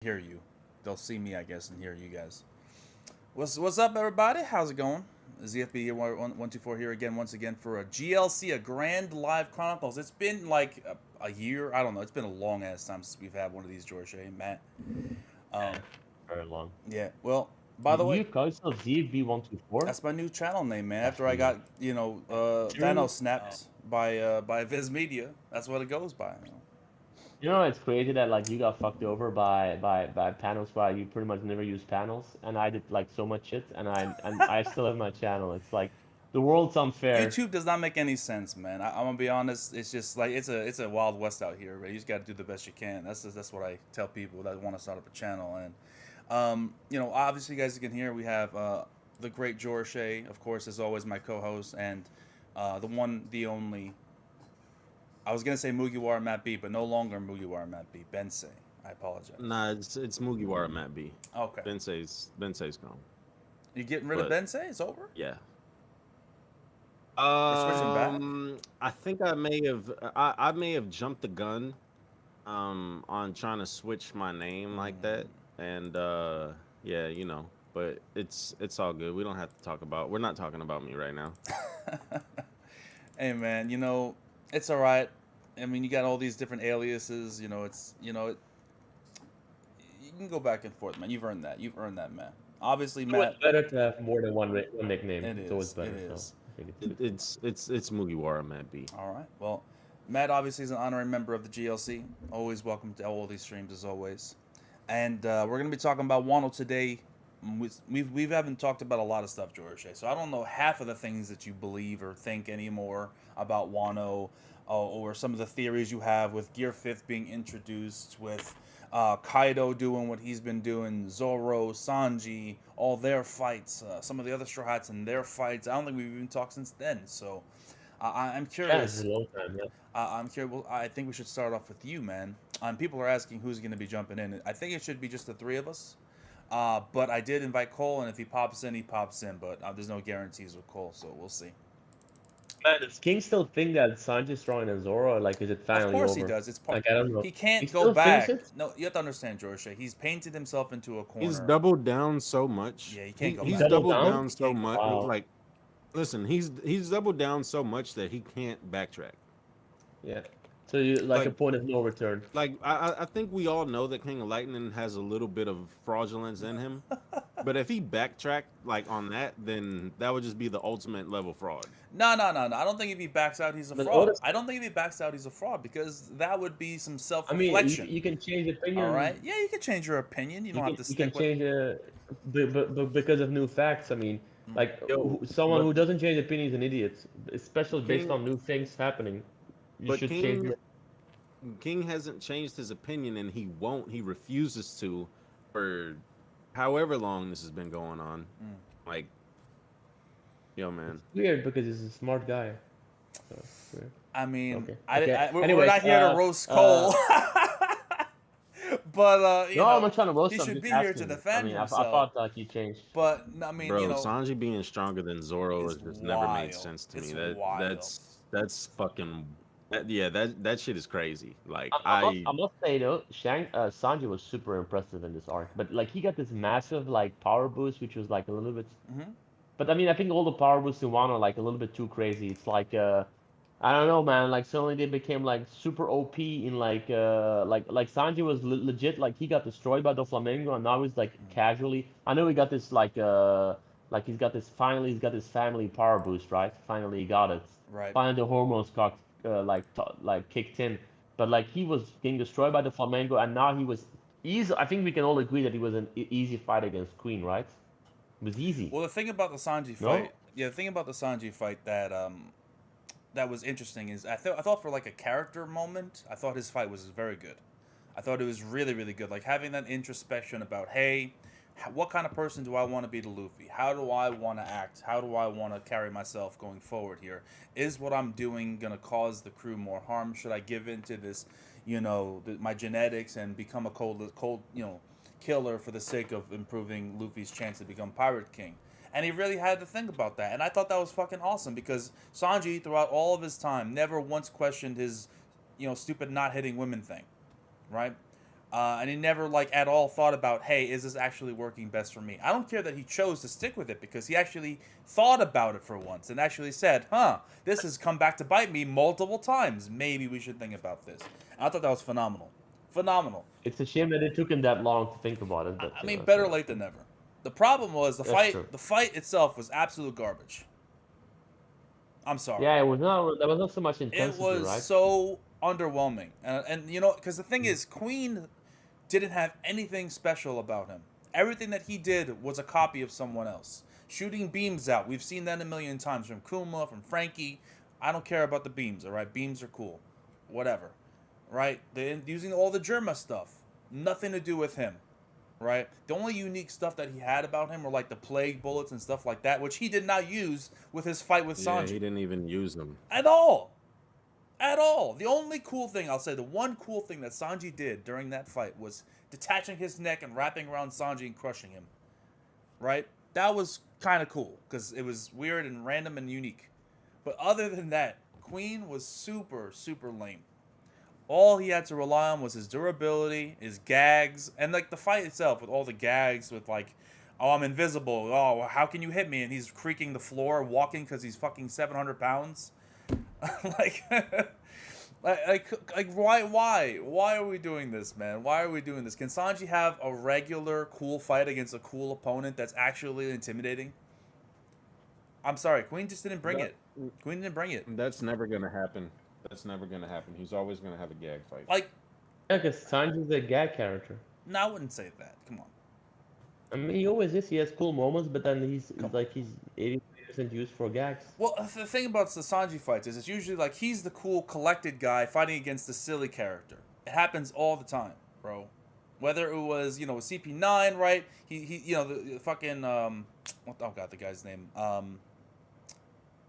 hear you. They'll see me, I guess, and hear you guys. What's up, everybody? How's it going? ZFB here, 124 here again, once again for a GLC, a Grand Live Chronicles. It's been like a year. I don't know. It's been a long ass time since we've had one of these, George. Hey, Matt. Um, Very long. yeah. Well, by the way, You call yourself ZB124? that's my new channel name, man. That's After I weird. got Thanos True. snapped by Viz Media, that's what it goes by. You know, it's crazy that like you got fucked over by panels while you pretty much never use panels, and I did like so much shit, and I still have my channel. It's like the world's unfair. YouTube does not make any sense, man. I'm gonna be honest. It's just like it's a wild west out here, right? You just got to do the best you can. That's what I tell people that want to start up a channel. And obviously, you guys can hear we have the great George, of course, as always, my co-host, and the one, the only. I was gonna say Mugiwara Matt B, but no longer Mugiwara Matt B. Bensei. I apologize. Nah, it's Mugiwara Matt B. Okay, Bensei's gone. you getting rid of But Bensei? It's over. yeah. We're switching back. I think I may have jumped the gun on trying to switch my name like that. And yeah, but it's all good. We don't have to talk about we're not talking about me right now. Hey man, it's all right. I mean, you got all these different aliases. You can go back and forth, man. You've earned that. You've earned that, man. Obviously, It's always Matt. better to have more than one nickname. It It's always is. It better, so is. I think it's It, good. it's Mugiwara Matt B. All right. Well, Matt obviously is an honorary member of the GLC. Always welcome to all these streams as always. And we're gonna be talking about Wano today. We haven't talked about a lot of stuff, George. So I don't know half of the things that you believe or think anymore about Wano, or some of the theories you have with Gear Fifth being introduced, with Kaido doing what he's been doing, Zoro, Sanji, all their fights, some of the other Straw Hats and their fights. I don't think we've even talked since then. So I'm Yeah, it's curious. a long time. Yeah. I'm curious. Well, I think we should start off with you, man. People are asking who's going to be jumping in. I think it should be just the three of us. But I did invite Cole, and if he pops in, he pops in. But there's no guarantees with Cole, so we'll see. Man, does King still think that Sanji's stronger than Zoro, or like is it Of finally course he over? does. It's part. Like I don't know. He He can't go still thinks back. it? No, you have to understand, George. He's painted himself into a He's corner. doubled down so much. Yeah, he can't He go He he's back. doubled doubled down? down He so can't go much. back. Wow. Like, listen, he's doubled down so much that he can't backtrack. Yeah. So you like a Like point of no return. I think we all know that King of Lightning has a little bit of fraudulence in him. But if he backtracked like on that, then that would just be the ultimate level fraud. No, no, no, no. I don't think if he backs out, he's a But fraud. Otis, I don't think if he backs out, he's a fraud because that would be some I mean, self-reflection. you can change All opinion. right. Yeah, you can change your opinion. You don't have to You can stick with. change but because of new facts. I mean, Mm. like Yo, someone but who doesn't change opinion is an idiot, especially based King, on new things happening. You but should change King your. King hasn't changed his opinion, and he won't. He refuses to, for however long this has been going on. Mm. Like, yo, It's man. weird because he's a smart guy. So it's weird. I mean, Okay. Okay. we're Anyways, not here to roast Cole, but no, I'm not trying to roast he him. I'm should just be here to asking. I defend mean, I himself. thought like he changed. But I mean, Bro, Sanji being stronger than Zoro it's has just never made wild. sense to It's me. wild. That's fucking yeah, that shit is crazy. Like I must say though, Sanji was super impressive in this arc. But like he got this massive like power boost, which was like a little bit. Hmm. But I mean, I think all the power boosts in Wano are like a little bit too crazy. It's like I don't know, man. Like suddenly they became like super OP in like Sanji was legit like he got destroyed by the Flamingo, and now he's like casually. I know he got this like he's got this family power boost, right? Finally he got it. Right. Finally the hormones got like kicked in. But like he was getting destroyed by the Flamingo, and now he was easy. I think we can all agree that he was an easy fight against Queen, right? It was easy. Well, the thing about the Sanji No? fight, yeah, the thing about the Sanji fight that was interesting is I thought for like a character moment, I thought his fight was very good. I thought it was really really good. Like having that introspection about, hey, what kind of person do I want to be to Luffy? How do I want to act? How do I want to carry myself going forward here? Is what I'm doing going to cause the crew more harm? Should I give in to this, my genetics and become a cold, killer for the sake of improving Luffy's chance to become Pirate King? And he really had to think about that. And I thought that was fucking awesome because Sanji, throughout all of his time, never once questioned his, stupid not hitting women thing, right? And he never like at all thought about, hey, is this actually working best for me? I don't care that he chose to stick with it because he actually thought about it for once and actually said, this has come back to bite me multiple times. Maybe we should think about this. And I thought that was phenomenal. Phenomenal. It's a shame that it took him that long to think about it. But, I mean, better late than never. The problem was the That's fight. true. The fight itself was absolute garbage. I'm sorry. Yeah, it was not. There was not so much It intensity, was right? so underwhelming, and you know, because the thing is, Queen didn't have anything special about him. Everything that he did was a copy of someone else. Shooting beams out, we've seen that a million times from Kuma, from Frankie. I don't care about the beams, all right? Beams are cool, whatever, right? They using all the Germa stuff, nothing to do with him, right? The only unique stuff that he had about him were like the plague bullets and stuff like that, which he did not use with his fight with Yeah, Sanji he didn't even use them. at all. At all. The only cool thing, I'll say, the one cool thing that Sanji did during that fight was detaching his neck and wrapping around Sanji and crushing him. Right? That was kind of cool because it was weird and random and unique. But other than that, Queen was super, super lame. All he had to rely on was his durability, his gags, and like the fight itself with all the gags with like, oh, I'm invisible. Oh, how can you hit me? And he's creaking the floor, walking because he's fucking 700 pounds. like, why are we doing this, man? Why are we doing this? Can Sanji have a regular cool fight against a cool opponent that's actually intimidating? I'm sorry, Queen just didn't bring it. Queen didn't bring it. That's never gonna happen. That's never gonna happen. He's always gonna have a gag fight. Like, Yeah, because Sanji's a gag character. no, I wouldn't say that. Come on. I mean, he always is. He has cool moments, but then he's 80% used for gags. Well, the thing about the Sanji fights is it's usually like he's the cool, collected guy fighting against the silly character. It happens all the time, bro. Whether it was, with CP9, right? He the fucking oh god, the guy's name,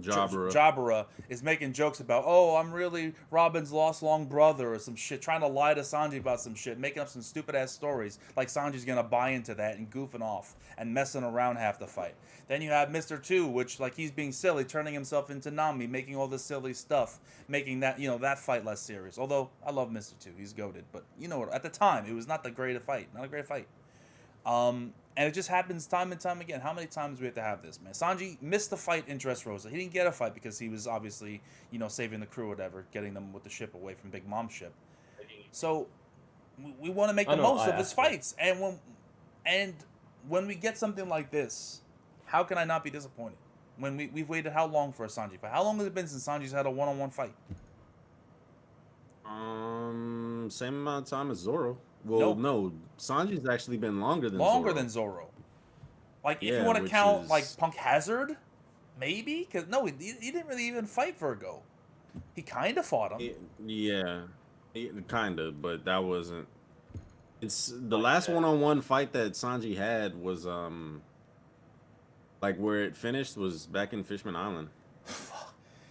Jabra. Jabra is making jokes about, oh, I'm really Robin's lost long brother or some shit, trying to lie to Sanji about some shit, making up some stupid ass stories, like Sanji's gonna buy into that and goofing off and messing around half the fight. Then you have Mr. 2, which like he's being silly, turning himself into Nami, making all this silly stuff, making that that fight less serious. Although I love Mr. 2, he's goated, but at the time it was not the great fight, not a great fight. And it just happens time and time again. How many times do we have to have this, man? Sanji missed the fight in Dressrosa. He didn't get a fight because he was obviously, saving the crew or whatever, getting them with the ship away from Big Mom's ship. So we want to make the most of his fights. And when we get something like this, how can I not be disappointed? When we've waited how long for a Sanji fight? How long has it been since Sanji's had a one-on-one fight? Same amount of time as Zoro. Well, no, Sanji's actually been longer than Zoro. Like, if you want to count, like, Punk Hazard, maybe? Because, no, he didn't really even fight Virgo. He kind of fought him. Yeah, kind of, but that wasn't... It's the last one-on-one fight that Sanji had was, like, where it finished was back in Fishman Island.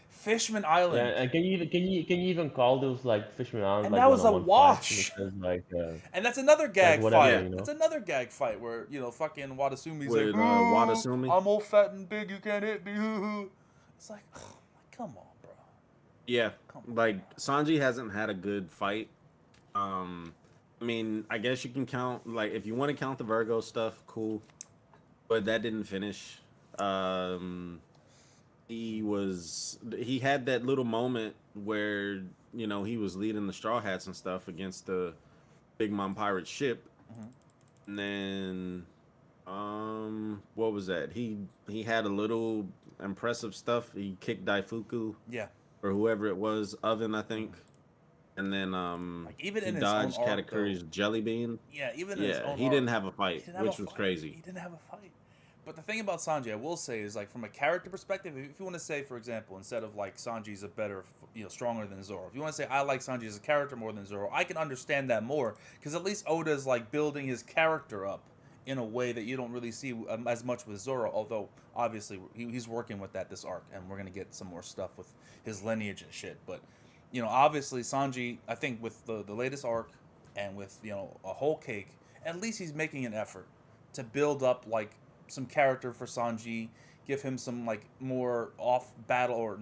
Fishman Island. Yeah, and can you even call those like Fishman Island? And like, that was a wash. Because, like, and that's another gag whatever, fight. That's another gag fight where fucking Wadasumi's with, like, Wadasumi. I'm all fat and big, you can't hit me. It's like, oh, come on, bro. Yeah, like Sanji hasn't had a good fight. I mean, I guess you can count, like, if you want to count the Virgo stuff, cool, but that didn't finish. He had that little moment where he was leading the Straw Hats and stuff against the Big Mom pirate ship, and then what was that? He had a little impressive stuff. He kicked Daifuku, or whoever it was, Oven, I think, and then like, even he in dodged his own arc, Katakuri's jelly bean. Yeah, even in his own he arc, didn't have a fight, which was crazy. He didn't have a fight. But the thing about Sanji, I will say, is like from a character perspective, if you want to say, for example, instead of like Sanji's a better, stronger than Zoro, if you want to say I like Sanji as a character more than Zoro, I can understand that more because at least Oda's like building his character up in a way that you don't really see as much with Zoro. Although obviously he's working with that this arc, and we're gonna get some more stuff with his lineage and shit. But obviously Sanji, I think with the latest arc and with a whole cake, at least he's making an effort to build up like some character for Sanji, give him some like more off battle or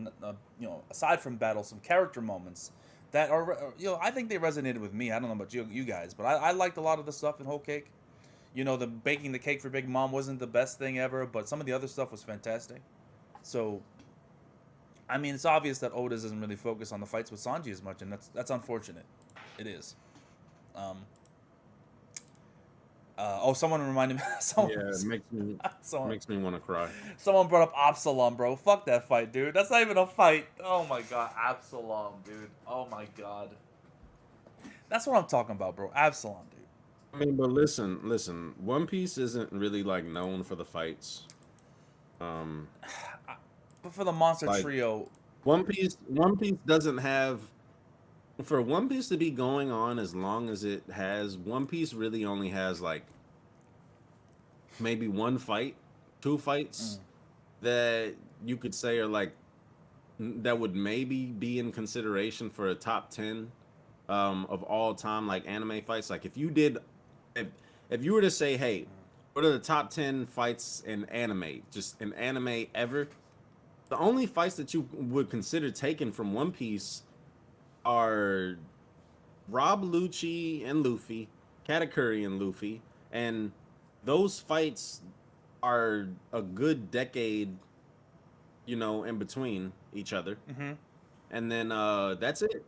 aside from battle, some character moments that are, I think they resonated with me. I don't know about you guys, but I liked a lot of the stuff in Whole Cake. The baking the cake for Big Mom wasn't the best thing ever, but some of the other stuff was fantastic. So, I mean, it's obvious that Oda doesn't really focus on the fights with Sanji as much, and that's unfortunate. It is. Someone reminded me. Makes me want to cry. Someone brought up Absalom, bro. Fuck that fight, dude. That's not even a fight. Oh my god, Absalom, dude. Oh my god. That's what I'm talking about, bro. Absalom, dude. I mean, but listen. One Piece isn't really like known for the fights. But for the monster trio, One Piece doesn't have. For One Piece to be going on as long as it has, One Piece really only has like maybe one fight, two fights that you could say are like that would maybe be in consideration for a top 10 of all time like anime fights. Like if you were to say, hey, what are the top 10 fights in anime, just in anime ever? The only fights that you would consider taken from One Piece are Rob Lucci and Luffy, Katakuri and Luffy, and those fights are a good decade, in between each other. Mm-hmm. And then that's it.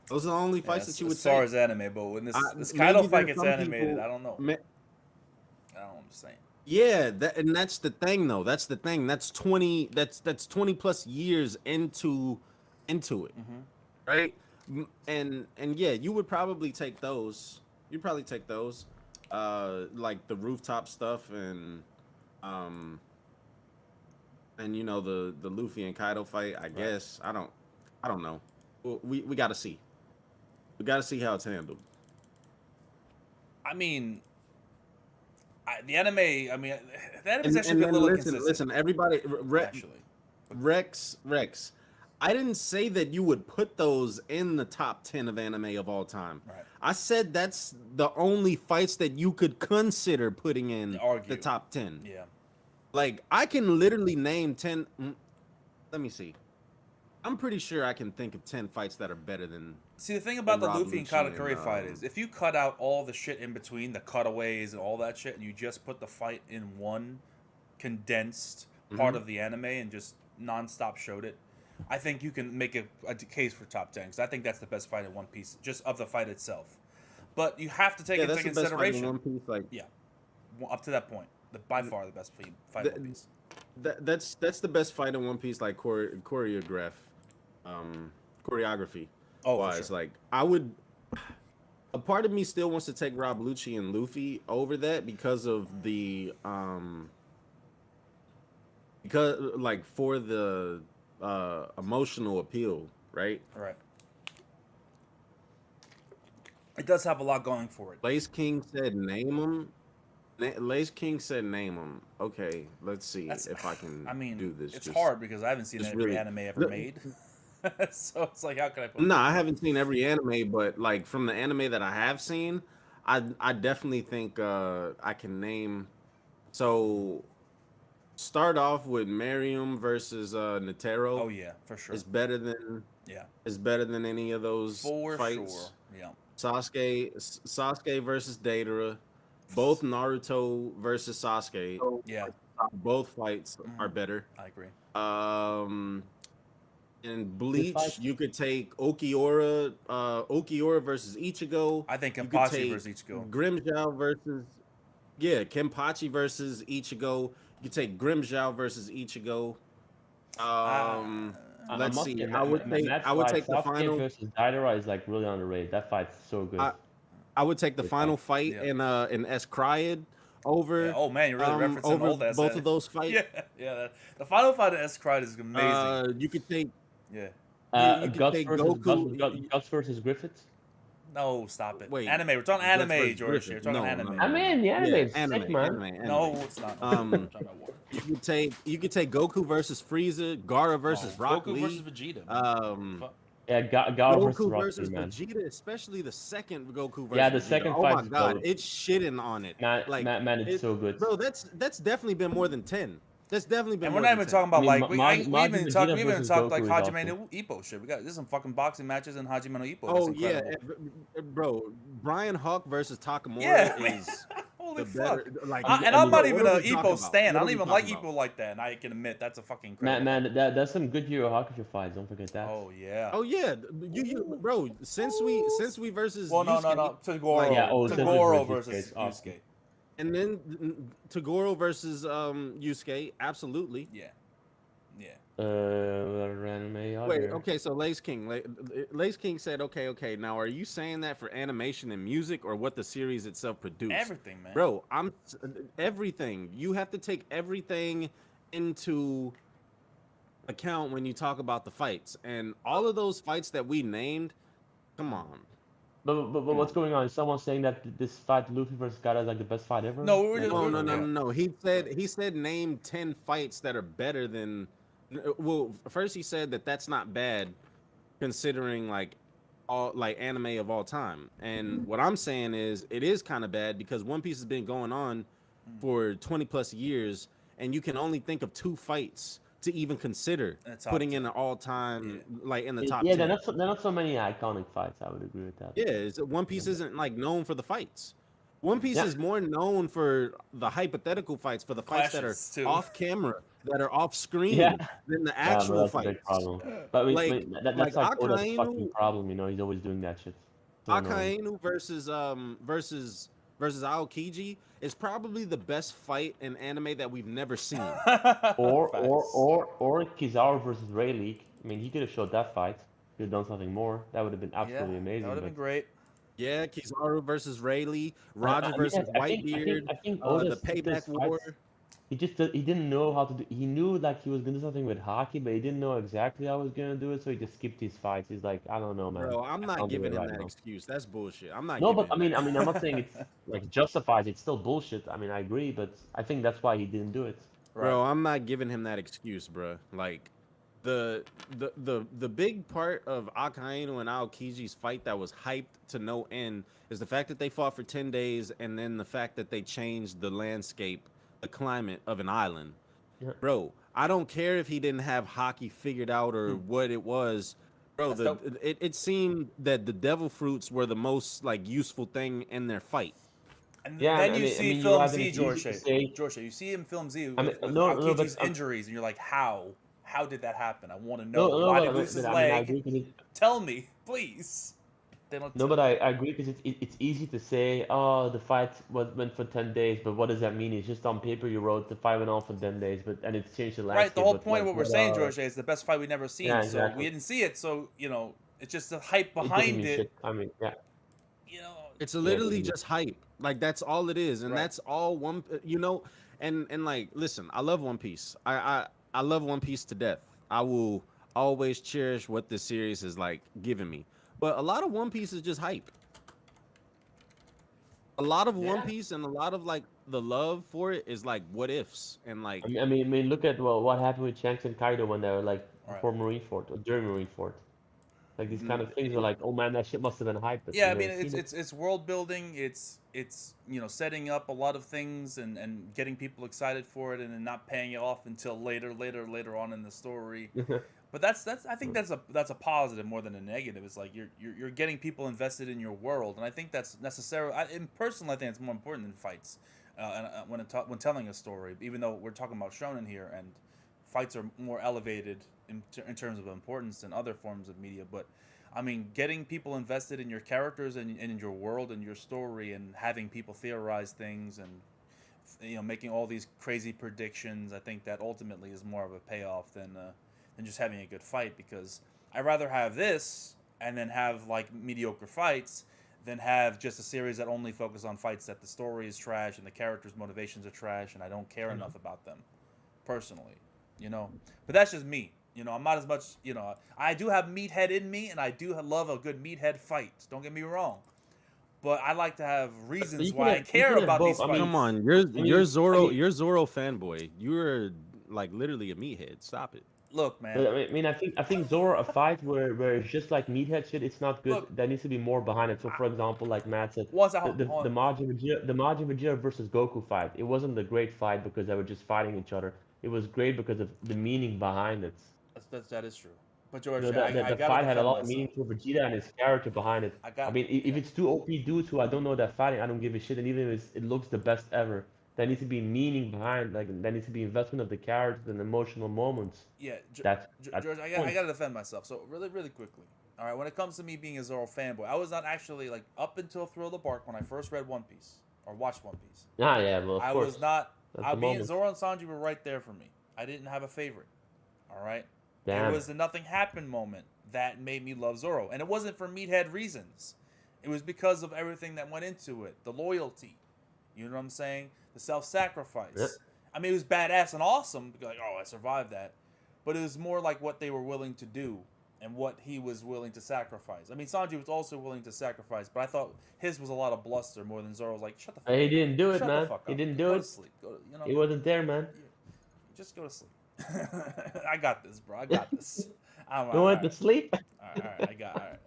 Those are the only fights that you would say. As far as anime, but when this Kaido fight gets animated, I don't know. I don't know what I'm saying. Yeah, that's the thing though. That's the thing. That's 20 plus years into it. Mm-hmm. Right? And yeah, you would probably take those. You'd probably take those. Like the rooftop stuff and the Luffy and Kaido fight, I guess. I don't know. We got to see. We got to see how it's handled. I mean, the anime is actually a little inconsistent. Listen, everybody, Rex. I didn't say that you would put those in the top 10 of anime of all time. Right. I said that's the only fights that you could consider putting in the top 10. Yeah. Like, I can literally name 10. Let me see. I'm pretty sure I can think of 10 fights that are better than. See, the thing about the Luffy and Katakuri fight is, if you cut out all the shit in between, the cutaways and all that shit, and you just put the fight in one condensed part of the anime and just nonstop showed it, I think you can make a case for top 10, because I think that's the best fight in One Piece, just of the fight itself. But you have to take into consideration. One Piece, up to that point, by far the best fight in One Piece. That's the best fight in One Piece, like choreography. Wise, sure. Like I would. A part of me still wants to take Rob Lucci and Luffy over that because of the for the emotional appeal, right? Right. It does have a lot going for it. Lace King said name them. Lace King said name them. Okay, let's see if I can do this. It's hard because I haven't seen every anime ever made. So it's like, how can I put I haven't seen every anime, but like from the anime that I have seen, I definitely think I can name. So start off with Miriam versus Netero. Oh yeah, for sure. It's better than any of those fights. Sure. Yeah. Sasuke versus Deidara. Both Naruto versus Sasuke. Oh, yeah. Both fights are better. I agree. In Bleach, you could take Okiura versus Ichigo. I think Kenpachi versus Ichigo. Grimmjow versus Kenpachi versus Ichigo. You could take Grimmjow versus Ichigo. Let's see. I would take the final versus Deidara is like really underrated. That fight's so good. I would take the final fight in Escryad over. Yeah. Oh man, you're really referencing over old both of those fights. Yeah. The final fight in Escryad is amazing. You could take. Yeah. Guts versus Griffiths. No, stop it. Wait, anime. We're talking anime, George. We're talking anime. I mean, the anime is sick, man. Anime. No, it's not. You could take Goku versus Frieza, Gaara versus Rock Goku Lee. versus Vegeta. Gaara Goku versus man. Vegeta, especially the second Goku versus the Vegeta. second Oh my fight. god, it's shitting on it. Man, it's so good. Bro, that's definitely been more than 10. That's definitely been And we're more not than even 10. talking about mean, like Majin Vegeta we even versus talked like Goku is Hajime awesome. no Ippo shit. There's some fucking boxing matches in Hajime no Ippo. That's Oh yeah, incredible. bro. Brian Hawk versus Takamura Yeah, man. is Holy the fuck. better. Like, And I I'm mean, not bro, what even are a we talking Ippo about? stan. I What are don't we even like talking about? Ippo like that, and I can admit that's a fucking man, incredible. that's some good Yu Yu Hakusho fights. Don't forget that. Oh yeah. Oh yeah, you bro. Since we versus Well, no, Yusuke, no. like Yeah, Tagoro, oh, Sentai Tagoro versus Yusuke versus is awesome. Yusuke. and then Tagoro versus Yusuke, absolutely. Yeah, yeah. Anime Wait, other. okay, so Lace King said, okay. Now, are you saying that for animation and music, or what the series itself produced? Everything, man. Bro, everything. You have to take everything into account when you talk about the fights, and all of those fights that we named. Come on. But Come what's on. going on? Is someone saying that this fight, Luffy versus Gaara, is like the best fight ever? No, we were Like, just No, what's no, going no, on? no, no. He said name 10 fights that are better than. Well, first he said that that's not bad, considering like all like anime of all time. And what I'm saying is it is kind of bad because One Piece has been going on for 20 plus years, and you can only think of 2 fights to even consider In the top putting 10. in an all-time like in the top Yeah, 10. they're not so many iconic fights. I would agree with that. Yeah, One Piece isn't like known for the fights. One Piece Yeah. is more known for the hypothetical fights, for the fights that are Clashes, too. off camera, that are off screen, Yeah. than the Yeah, but actual that's a fights. big problem. But I mean, Like that's like Oda's Akainu, fucking problem. You know, he's always doing that shit. So annoying. Akainu versus Aokiji is probably the best fight in anime that we've never seen. Or Kizaru versus Ray League. I mean, he could have showed that fight. Could have done something more. That would have been Yeah, absolutely that amazing. would have But been great. Yeah, Kizaru versus Rayleigh, I Roger mean, versus I think Whitebeard, the Oda's Payback War. fights. He just he didn't know how to do. He knew like he was gonna do something with hockey, but he didn't know exactly how he was gonna do it. So he just skipped his fights. He's like, I don't know, man. Bro, I'm I not can't do giving it him right that now. excuse. That's bullshit. I'm not No, giving but him that. I'm not saying it's like justifies. It's still bullshit. I mean, I agree, but I think that's why he didn't do it. Bro, I'm not giving him that excuse, bro. Like the big part of Akainu and Aokiji's fight that was hyped to no end is the fact that they fought for 10 days, and then the fact that they changed the landscape, the climate of an island. Yeah. Bro, I don't care if he didn't have hockey figured out or what it was. Bro, That's dope. it seemed that the devil fruits were the most like useful thing in their fight. And Yeah, then I you mean- I see mean, you Film either- Z, it's easy to say- George, you see him Film Z with, I mean, with no, but Aokiji's injuries, and you're like, how? How did that happen? I want to know. Why did he lose his I mean, I leg? agree 'cause Tell me, please. They don't no, but I agree because it's easy to say, oh, the fight went for 10 days, but what does that mean? It's just on paper you wrote the fight went on for 10 days, and it's changed the landscape. Right, the whole but, point like, of what we're saying, George, is the best fight we've never seen. Yeah, So exactly. we didn't see it, so it's just the hype it doesn't behind mean it. shit. I mean, yeah. You know, It's literally doesn't- just hype. Like that's all it is, and Right. that's all and like listen, I love One Piece. I love One Piece to death. I will always cherish what this series has like given me. But a lot of One Piece is just hype. A lot of One Yeah. Piece and a lot of like the love for it is like what ifs and like I mean, look at what happened with Shanks and Kaido when they were like Right. before Marineford or during Marineford. Like these kind of things are like, oh man, that shit must have been hype. But yeah, I you mean, never it's seen it. it's world building. It's setting up a lot of things and getting people excited for it, and then not paying it off until later on in the story. But that's I think that's a positive more than a negative. It's like you're getting people invested in your world, and I think that's necessary. Personally, I think it's more important than fights when telling a story. Even though we're talking about shonen here, and fights are more elevated in terms of importance than other forms of media. But I mean, getting people invested in your characters and in your world and your story, and having people theorize things and making all these crazy predictions, I think that ultimately is more of a payoff than just having a good fight, because I'd rather have this and then have like mediocre fights than have just a series that only focus on fights that the story is trash and the characters' motivations are trash and I don't care enough about them personally, But that's just me. I'm not as much, I do have meathead in me, and I do love a good meathead fight. Don't get me wrong. But I like to have reasons you why I can care have about both. these I fights. mean, come on, you're Zoro, mean- you're Zoro fanboy. You're like literally a meathead. Stop it. Look, man. But I mean, I think Zoro, a fight where it's just like meathead shit, it's not good. Look. There needs to be more behind it. So, for example, like Matt said, Once the Majin Vegeta versus Goku fight, it wasn't a great fight because they were just fighting each other. it was great because of the meaning behind it. That is true. But You know, George, that I the gotta fight had a defend lot of meaning myself. for Vegeta and his character behind it. I I got mean, if yeah. it's two OP dudes who I don't know that fighting, I don't give a shit. And even if it looks the best ever, there needs to be meaning behind. Like there needs to be investment of the characters and emotional moments. Yeah, That's George, the I point. gotta defend myself. So really quickly. All right, when it comes to me being a Zoro fanboy, I was not actually like up until Thrill the Bark when I first read One Piece or watched One Piece. Ah, yeah, well, of I course, was not. that's I the being moment. Zoro and Sanji were right there for me. I didn't have a favorite. All right, it Damn. was the nothing happened moment that made me love Zoro, and it wasn't for meathead reasons. It was because of everything that went into it, the loyalty. You know what I'm saying? The Yep. self-sacrifice. I mean, it was badass and awesome. Because like, oh, I survived that. But it was more like what they were willing to do and what he was willing to sacrifice. I mean, Sanji was also willing to sacrifice, but I thought his was a lot of bluster more than Zoro's. Like, shut the fuck He up, didn't do it, shut the man. fuck He up, didn't do go to it. sleep, go to, you know, He wasn't there, man. you, just go to sleep. I got this, bro. I got this. I'm He all went right, to sleep. all right. I got all right.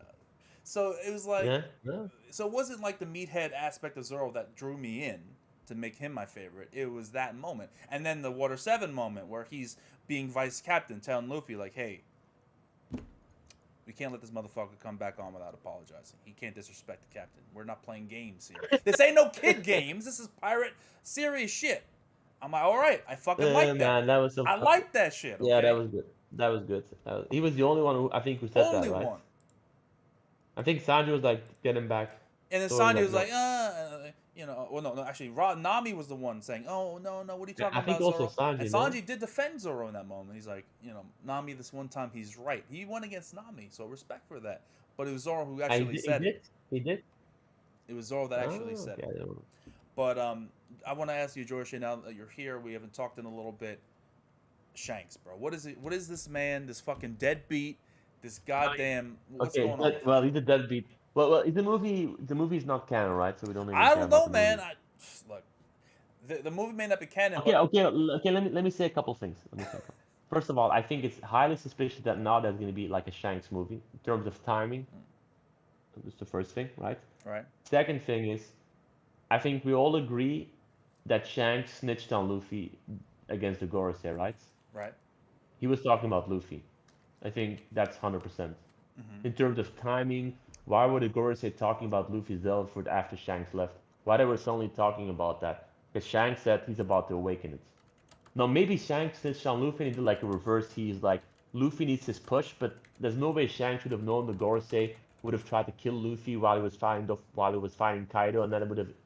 So it was like, Yeah, no. so it wasn't like the meathead aspect of Zoro that drew me in to make him my favorite. It was that moment, and then the Water 7 moment where he's being vice captain, telling Luffy like, "Hey, we can't let this motherfucker come back on without apologizing. He can't disrespect the captain. We're not playing games here. This ain't no kid games. This is pirate serious shit." I'm like, all right, I fucking like that. Man, that was some. I like that shit. Yeah, that Okay, was good. That was good. He was the only one who I think who said only that, right? one. I think Sanji was like, get him back. And then So was Sanji was no. like, you know, well, no, actually, Nami was the one saying, oh, no, what are you Yeah, talking I think about, also Zoro? And Sanji, no? Sanji did defend Zoro in that moment. He's like, you know, Nami, this one time, he's right. He went against Nami, so respect for that. But it was Zoro who He actually did. He said it. did. He did. It was Zoro that actually Oh, said okay. it. But I want to ask you, George, now that you're here, we haven't talked in a little bit. Shanks, bro, what is it? What is this man? This fucking deadbeat? This goddamn? What's Okay, going on? well, he's a deadbeat. Well, the movie's not canon, right? So we don't even I care don't about know, the movie. man. Look, the movie may not be canon, Okay, but okay. Let me say a couple things. First of all, I think it's highly suspicious that now there's going to be like a Shanks movie in terms of timing. That's the first thing, right? right. Second thing is, I think we all agree that Shanks snitched on Luffy against the Gorosei, right? Right. He was talking about Luffy. I think that's 100%. Mm-hmm. In terms of timing, why were the Gorosei talking about Luffy's Delafruit after Shanks left? Why they were suddenly talking about that? Because Shanks said he's about to awaken it. Now maybe Shanks snitched on Luffy and he did like a reverse. He's like, Luffy needs his push, but there's no way Shanks would have known the Gorosei would have tried to kill Luffy while he was fighting Kaido, and then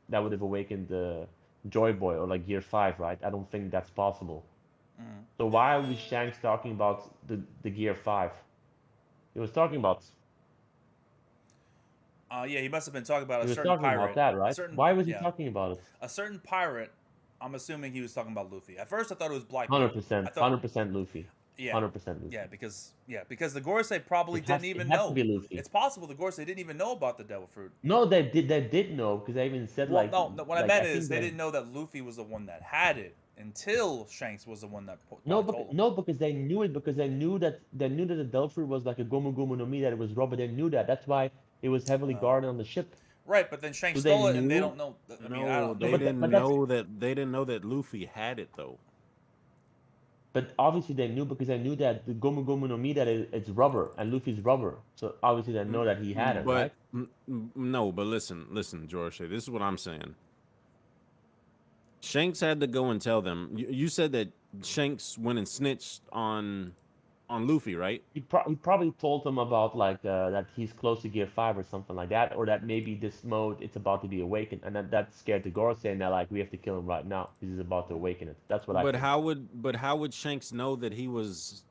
that would have awakened the Joy Boy or like Gear 5, right? I don't think that's possible. Mm-hmm. So why was Shanks talking about the Gear 5? He was talking about. Yeah, he must have been talking about He a was certain talking about pirate. that, A right? certain, Why was he yeah, talking about it? a certain pirate. I'm assuming he was talking about Luffy. At first, I thought it was Black. 100%, I thought, 100% Luffy. yeah, 100% Luffy. because the Gorosei probably didn't It even has to know. be Luffy. It's possible the Gorosei didn't even know about the Devil Fruit. No, they did. They did know because I even said Well, like no, what I like I meant is think they that didn't know that Luffy was the one that had it until Shanks was the one that no, probably told them. no, because they knew it because they knew that the Delphi was like a Gomu Gomu no Mi, that it was rubber. They knew that. That's why it was heavily guarded on the ship. Right, but then So Shanks they stole it, and they knew. don't know. I mean, I No, don't. No, they but didn't that's know that. They didn't know that Luffy had it though. but obviously they knew because they knew that the Gomu Gomu no Mi that it's rubber and Luffy's rubber. So obviously they know that he had it, right? No, but listen, George. This is what I'm saying. Shanks had to go and tell them. You said that Shanks went and snitched on Luffy, right? He probably told them about like that he's close to Gear 5 or something like that, or that maybe this mode it's about to be awakened, and that scared the Gorosei, and they're like, we have to kill him right now. He's about to awaken it. That's what I But think. how would Shanks know that he was?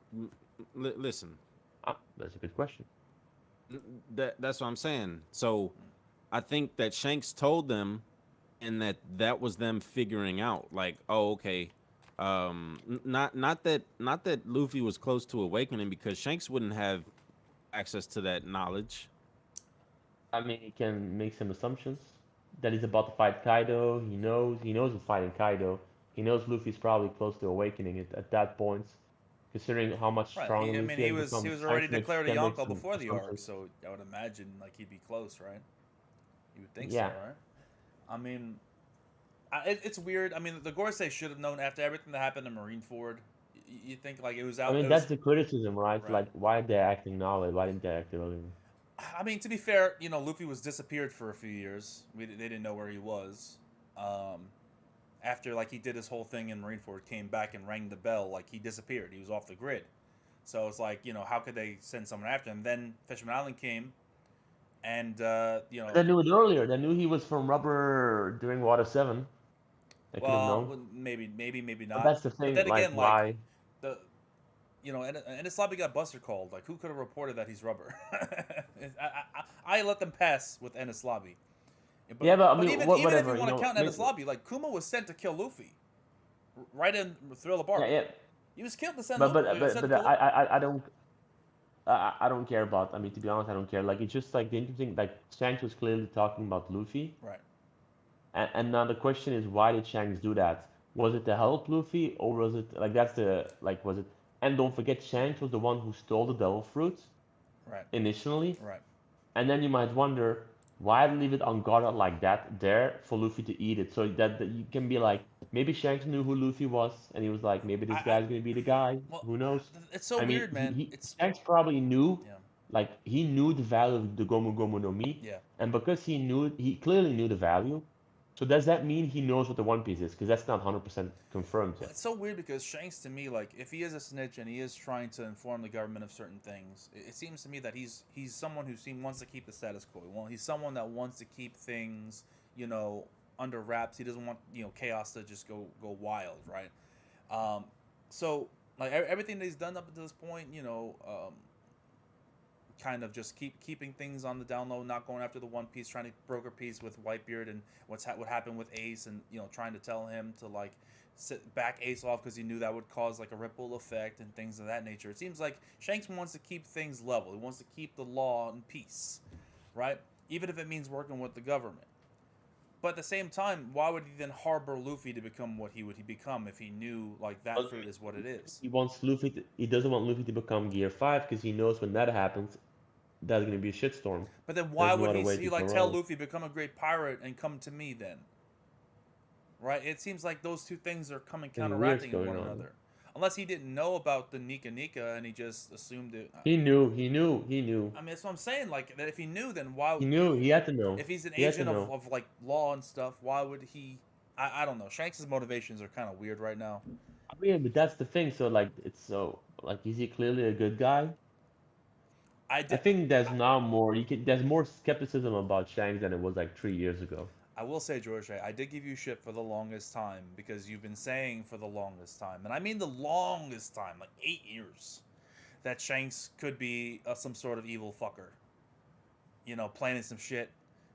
Listen, That's a good question. that's what I'm saying. So, I think that Shanks told them, and that was them figuring out, like, oh, okay, not that Luffy was close to awakening because Shanks wouldn't have access to that knowledge. I mean, he can make some assumptions that he's about to fight Kaido. He knows he's fighting Kaido. He knows Luffy's probably close to awakening it at that point, considering how much Right. stronger I Luffy mean, has he was become. already Shanks declared a can make Yonko some before the arc, assumptions. so I would imagine like he'd be close, right? You would think so, Yeah. right? I mean, It's weird. I mean, the Gorosei should have known after everything that happened in Marineford. You think like it was I out. mean, It that's was the criticism, right? right. Like, why they're acting now and why didn't they act earlier? I mean, to be fair, Luffy was disappeared for a few years. They didn't know where he was. Um, After like he did his whole thing in Marineford, came back and rang the bell, like he disappeared. He was off the grid. So it's like how could they send someone after him? Then Fisherman Island came, and They knew it earlier. They knew he was from Rubber during Water 7. They could have well, known. maybe But not. that's the But thing, then like, again, like why? the and Islabi got Buster called. Like, who could have reported that he's Rubber? I let them pass with Enislabi. Yeah, but I But mean, even if whatever, you want to count Enislabi, like Kuma was sent to kill Luffy, right in Thriller Bark. yeah, yeah. He was killed to send But Luffy. but Sent but, to but kill Luffy. I don't care about. I mean, to be honest, I don't care. Like, it's just like the interesting. Like, Shanks was clearly talking about Luffy, Right. and now the question is, why did Shanks do that? Was it to help Luffy, or was it like that's the like was it? And don't forget, Shanks was the one who stole the devil fruits Right. initially. Right. And then you might wonder why leave it unguarded like that there for Luffy to eat it, so that you can be like, maybe Shanks knew who Luffy was, and he was like, maybe this I guy's gonna be the guy. well, Who knows? it's so I mean, weird, man. It's Shanks probably knew, yeah, like he knew the value of the Gomu Gomu no Mi, yeah. and because he clearly knew the value. So does that mean he knows what the One Piece is? Because that's not 100% confirmed Well, yet. it's so weird because Shanks, to me, like if he is a snitch and he is trying to inform the government of certain things, it seems to me that he's someone who wants to keep the status quo. Well, he's someone that wants to keep things, under wraps. He doesn't want chaos to just go wild, right? So like everything that he's done up to this point, kind of just keeping things on the down low, not going after the One Piece, trying to broker peace with Whitebeard and what happened with Ace, and trying to tell him to like back Ace off because he knew that would cause like a ripple effect and things of that nature. It seems like Shanks wants to keep things level. He wants to keep the law and peace, right? Even if it means working with the government. But at the same time, why would he then harbor Luffy to become what he would become if he knew like that But fruit is what it is? he doesn't want Luffy to become Gear 5 because he knows when that happens, that's gonna be a shitstorm. But then why There's no would other way he to like go tell around. Luffy become a great pirate and come to me then? Right? It seems like those two things are coming There's counteracting weird's one going on. another. Unless he didn't know about the Nika Nika and he just assumed it. He knew. I mean, that's what I'm saying. Like, that if he knew, then why? He knew. He had to know. If he's an He had to agent know. of like law and stuff, why would he? I don't know. Shanks' motivations are kind of weird right now. I mean, but that's the thing. So like, it's so like, is he clearly a good guy? I I did. think there's now more. There's more skepticism about Shanks than it was like 3 years ago. I will say, George, I did give you shit for the longest time because you've been saying for the longest time, and I mean the longest time, like 8 years, that Shanks could be some sort of evil fucker. Planning some shit,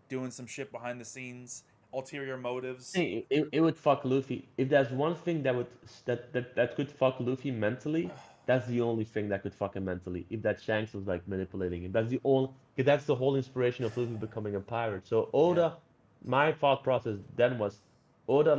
doing some shit behind the scenes, ulterior motives. Hey, it would fuck Luffy. If there's one thing that could fuck Luffy mentally, that's the only thing that could fuck him mentally. If that Shanks was like manipulating him, that's the only. Because that's the whole inspiration of Luffy becoming a pirate. So Oda, my thought process then was, Oda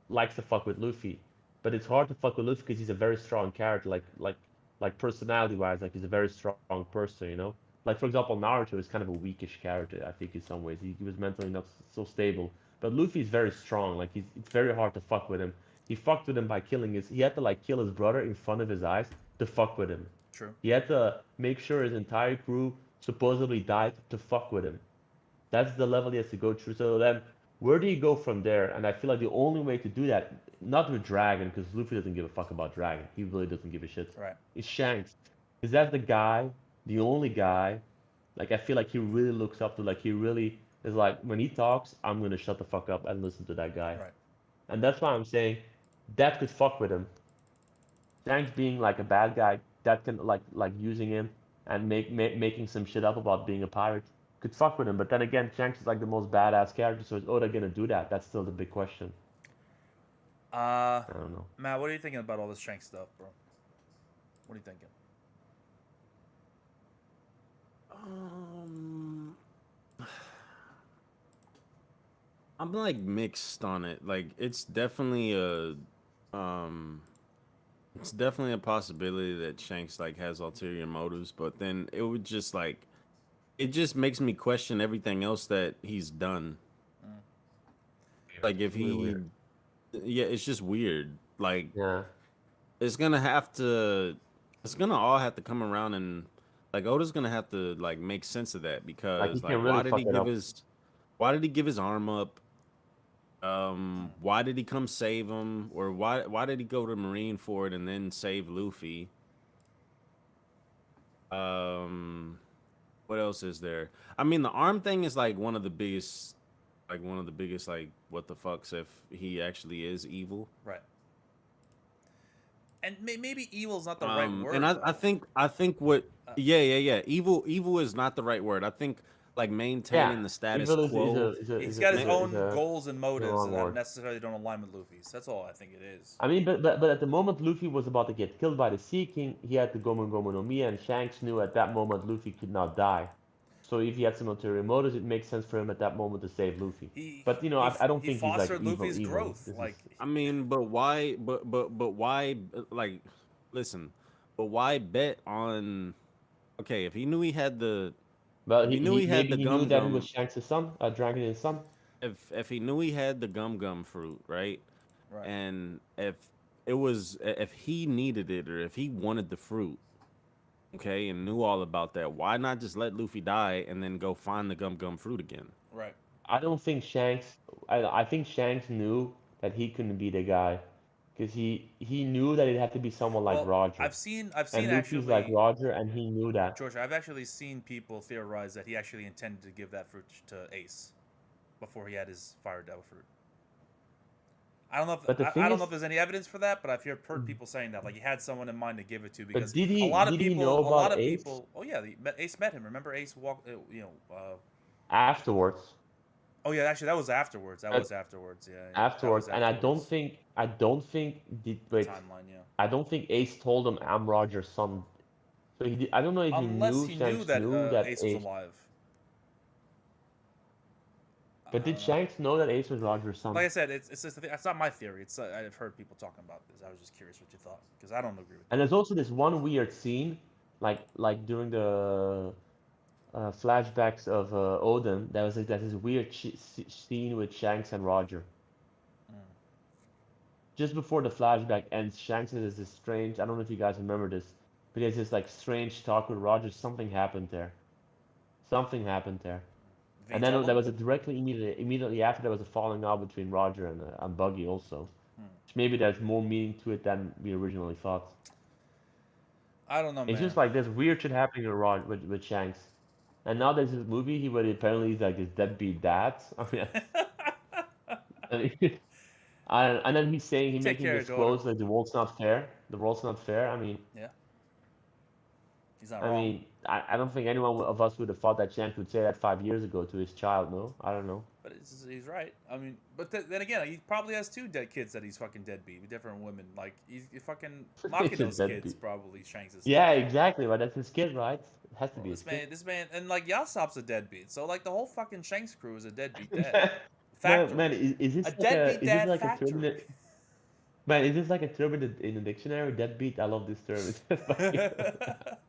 likes to fuck with Luffy, but it's hard to fuck with Luffy because he's a very strong character, like personality wise, like he's a very strong person, you know. Like for example, Naruto is kind of a weakish character, I think in some ways. He was mentally not so stable. But Luffy is very strong. Like it's very hard to fuck with him. He fucked with him by killing his. He had to like kill his brother in front of his eyes to fuck with him. True. He had to make sure his entire crew supposedly died to fuck with him. That's the level he has to go through. So then, where do you go from there? And I feel like the only way to do that, not with Dragon, because Luffy doesn't give a fuck about Dragon. He really doesn't give a shit. Right. Is Shanks. Because that's the guy, the only guy, like I feel like he really looks up to, like he really is like, when he talks, I'm gonna shut the fuck up and listen to that guy. Right. And that's why I'm saying that could fuck with him. Shanks being like a bad guy, that can like using him and making some shit up about being a pirate could fuck with him. But then again, Shanks is like the most badass character, so is Oda gonna do that? That's still the big question. I don't know. Matt, what are you thinking about all this Shanks stuff, bro? What are you thinking? I'm like mixed on it. Like it's definitely a possibility that Shanks like has ulterior motives, but then it would just like it just makes me question everything else that he's done. Like if Really he weird. yeah, it's just weird. Like Yeah. it's gonna have to, it's gonna all have to come around and like Oda's gonna have to like make sense of that Like he because like can really fuck it up. why did he give his arm up? Mm. Why did he come save him? Or why did he go to Marine Ford and then save Luffy? Um, what else is there? I mean, the arm thing is like one of the biggest like what the fucks if he actually is evil. Right. And maybe evil is not the right And word though. I think what Uh, yeah. Evil is not the right word. I think like Yeah. maintaining the status Evil quo. he's got his ma- own goals and is a motives wrong that word. necessarily don't align with Luffy's. That's all I think it is. I mean, but at the moment Luffy was about to get killed by the Sea King, he had the Gomu Gomu no Mi, and Shanks knew at that moment Luffy could not die. So if he had some ulterior motives, it makes sense for him at that moment to save Luffy. But you know, I don't He think he's like fostered evil. Luffy's Evil. growth. This is Like I mean, but why? But why? Like, listen, but why bet on? Okay, well, if he knew he he had maybe the he knew that he was gum, Shanks' son, Dragon's son. if he knew he had the gum fruit, right? right. And if he needed it or if he wanted the fruit, okay, and knew all about that, why not just let Luffy die and then go find the gum fruit again? Right. I don't think Shanks. I think Shanks knew that he couldn't be the guy, because he knew that it had to be someone like Well, Roger, I've seen and Luffy's like actually Roger, and he knew that. George, I've actually seen people theorize that he actually intended to give that fruit to Ace before he had his fire devil fruit. But the I thing don't know is, if there's any evidence for that, but I've heard people saying that like he had someone in mind to give it to but because did he know a lot about of Ace people. Oh yeah, Ace met him. Remember Ace walked. afterwards? Oh yeah, actually that was afterwards. That Uh, was afterwards. Yeah, yeah, that was Afterwards, and afterwards. I don't think did The wait, timeline, yeah. I don't think Ace told him I'm Roger's son. So I don't know if he Unless knew he knew Shanks that knew that Ace was Ace, alive. but I did don't know. Shanks know that Ace was Roger's son? Like I said, it's just it's not my theory. It's I've heard people talking about this. I was just curious what you thought because I don't agree with And that. there's also this one weird scene, like during the flashbacks of Odin. There was like that this weird scene with Shanks and Roger. Mm. Just before the flashback ends, Shanks has this strange. I don't know if you guys remember this, but he has this like strange talk with Roger. Something happened there. Something happened there. Did he And tell then there them? was a immediately after there was a falling out between Roger and Buggy also. Hmm. Maybe there's more meaning to it than we originally thought. I don't know, It's man. just like this weird shit happening with with Shanks. And now there's this movie where apparently he's like this deadbeat dad. I mean, and, and then he's saying he's Take making care of this your daughter. quote like the world's not fair. The world's not fair. Yeah, he's not wrong. I don't think anyone of us would have thought that Shanks would say that 5 years ago to his child. No, I don't know. But he's right. I mean, but then again, he probably has two dead kids that he's fucking deadbeat with different women. Like he's fucking mocking He's a those kids. deadbeat. Probably Shanks is. Yeah, exactly. But that's his kid, right? It has to Well, be his kid. this man, and like Yasop's a deadbeat. So like the whole fucking Shanks crew is a deadbeat dad. Man, Factory. is A this like deadbeat is this dad like a term factory. man, is this like a term in the dictionary? Deadbeat. I love this term. It's just like,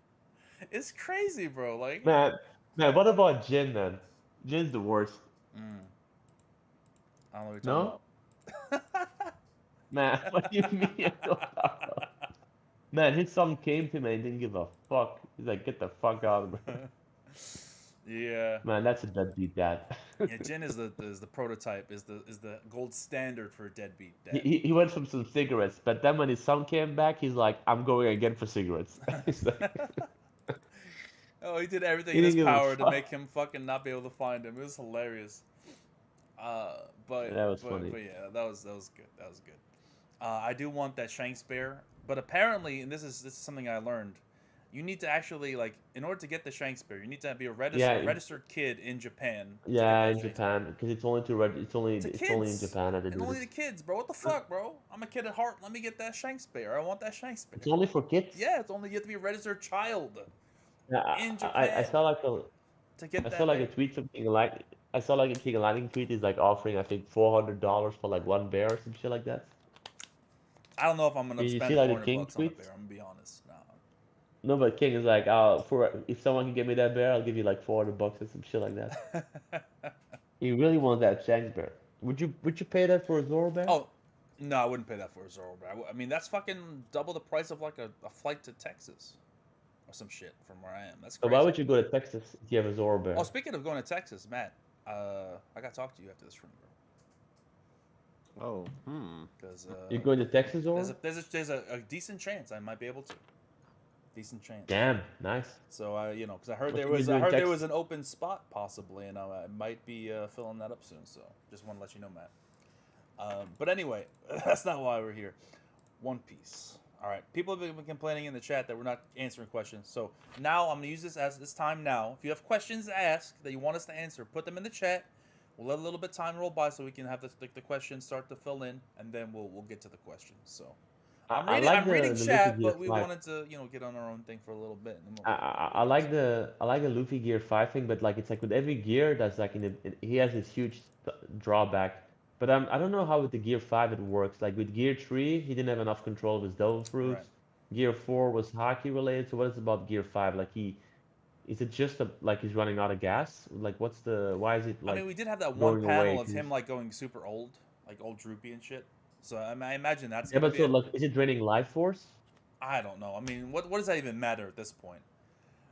It's crazy, bro. Like, man, man. What about Jin, man? Jin's the worst. mm, I don't know what you're No, talking about. man. What do you mean? You don't talk about- Man, his son came to me and didn't give a fuck. He's like, get the fuck out of me. Yeah. Man, that's a deadbeat dad. Yeah, Jin is the prototype, is the gold standard for a deadbeat he, dad. he went from some cigarettes, but then when his son came back, he's like, I'm going again for cigarettes. He's like, Oh, he did everything he in didn't his give a power to fuck. make him fucking not be able to find him. It was hilarious. That was funny. But yeah, that was good. That was good. I do want that Shanks bear, but apparently, and this is something I learned. You need to actually like, in order to get the Shanks bear, you need to be a Yeah, registered kid in Japan to get yeah, that in Shanks bear. Japan, because To it's only in kids, Japan that they and do only this. the kids, bro. What the fuck, bro? I'm a kid at heart. Let me get that Shanks bear. I want that Shanks bear. It's only for kids. Yeah, it's only you have to be a registered child Yeah, in I Japan saw like a to get I saw that like a bear. tweet from King Light. I saw like a King Lightning tweet is like offering I think $400 for like one bear or some shit like that. I don't know if I'm gonna Did you see spend like the 400 King bucks on a tweets? bear. I'm gonna be honest. No. No, but King is like, for if someone can get me that bear, I'll give you like $400 or some shit like that. He really wants that Shanks bear. Would you pay that for a Zoro bear? Oh, No, I wouldn't pay that for a Zoro. But I mean, that's fucking double the price of like a flight to Texas or some shit from where I am. That's So crazy. why would you go to Texas if you have a Zoro bear? Oh, speaking of going to Texas, Matt, I got to talk to you after this stream, bro. Oh, Because You're going to Texas, Zoro? there's a decent chance I might be able to. Decent chance. Damn, nice. So you know, because I heard What there can you was do in there Texas? was an open spot possibly, and I might be filling that up soon. So just want to let you know, Matt. But anyway, that's not why we're here. One Piece. All right, people have been complaining in the chat that we're not answering questions. So now I'm gonna use this time now. If you have questions to ask that you want us to answer, put them in the chat. We'll let a little bit of time roll by so we can have the questions start to fill in, and then we'll get to the questions. So. I'm reading chat, Luffy but Gear we 5. wanted to, get on our own thing for a little bit. And then I like the Luffy Gear 5 thing, but like it's like with every gear that's like he has this huge drawback. But I don't know how with the Gear 5 it works. Like with Gear 3, he didn't have enough control of his Devil Fruits. Right. Gear 4 was hockey related. So what is about Gear 5? Like is it just like he's running out of gas? Like why is it like I mean, we did have that one going away? panel of him like going super old, like old droopy and shit. So I imagine that's Yeah, gonna but be so it. like is it draining life force? I don't know. I mean, what does that even matter at this point?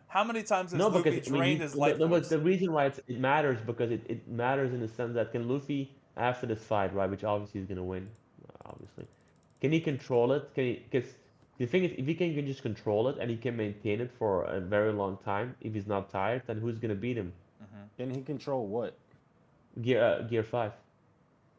How many times has No, Luffy because I mean, drained his life but force? the reason why it matters because it matters in the sense that can Luffy after this fight, right, which obviously he's gonna win, obviously, can he control it? Can he? Because the thing is, if he can just control it and he can maintain it for a very long time, if he's not tired, then who's gonna beat him? Can he control what? Gear 5.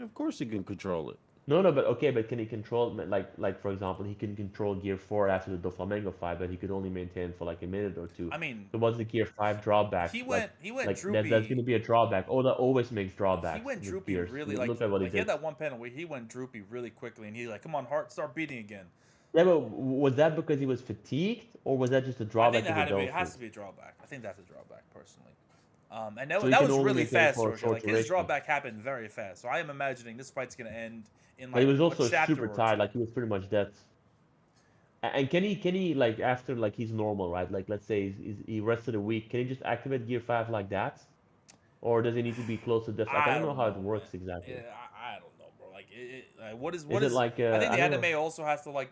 Of course he can control it. No, but okay, but can he control like for example, he can control Gear 4 after the Doflamingo fight, but he could only maintain it for like a minute or two. I mean, So what's the Gear 5 drawback? he went Like droopy. that's gonna be a drawback. Oh, that always makes drawbacks. He went with droopy gears. really Look at what he he had did. that one panel where he went droopy really quickly, and he's like, "Come on, heart, start beating again." Yeah, but was that because he was fatigued, or was that just a I drawback think of the it has Dolphins? to be a drawback. I think that's a drawback personally. And So he that can was only really maintain fast, for a Georgia. short Like his duration. drawback happened very fast. So I am imagining this fight's gonna end in But like he was a also chapter super or tired, two. like he was pretty much dead. And can he like after like he's normal, right? Like let's say he rested a week, can he just activate Gear 5 like that? Or does he need to be close to death? Like I I don't know don't how it know, works man. exactly. Yeah, I don't know, bro. Like, what Is it like I think I the don't know. anime also has to like.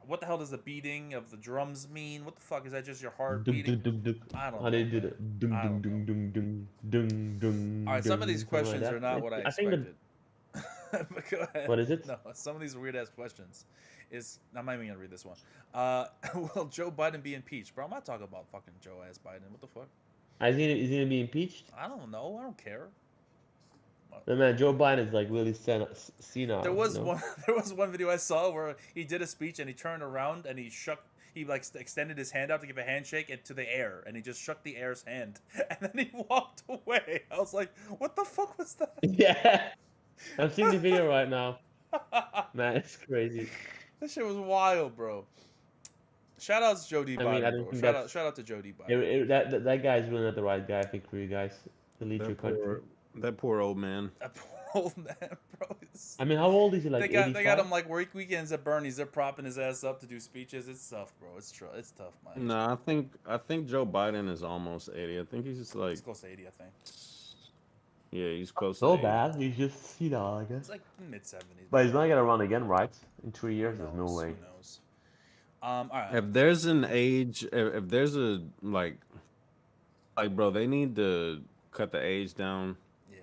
What the hell does the beating of the drums mean? What the fuck is that? Just your heart Dunk, beating? dunk, dunk, dunk. I don't How know, they do man. that? Dunk, I dunk, don't know. dunk, dunk, dunk, dunk, dunk, All right, some of these dunk, something like questions are that. not what I I think that expected. But go ahead. what is it? No, some of these weird ass questions I'm not even gonna read this one. Will Joe Biden be impeached, bro? I'm not talking about fucking Joe ass Biden. What the fuck? Is he gonna be impeached? I don't know. I don't care. No, man, Joe Biden is like really senile, There you was know? one video I saw where he did a speech and he turned around and he like extended his hand out to give a handshake into the air, and he just shook the air's hand and then he walked away. I was like, what the fuck was that? Yeah, I'm seeing the video right now. Man, it's crazy. This shit was wild, bro. Shout out to Joe D. I mean, I Biden, don't bro. think Shout out to Joe D. Biden. that guy's really not the right guy, I think, for you guys to lead your country. That poor old man. That poor old man, bro. I mean, how old is he? Like they 85? got him like weekends at Bernie's. They're propping his ass up to do speeches. It's tough, bro. It's tough, man. No, I think Joe Biden is almost 80. I think he's just like He's close to 80, I think. yeah, he's close So to 80. bad. He's just I guess. It's like mid 70s. But he's not gonna run again, right? In 3 Who years, there's no knows? way. Who knows? All right. If there's an age, if there's a like bro, they need to cut the age down Yeah.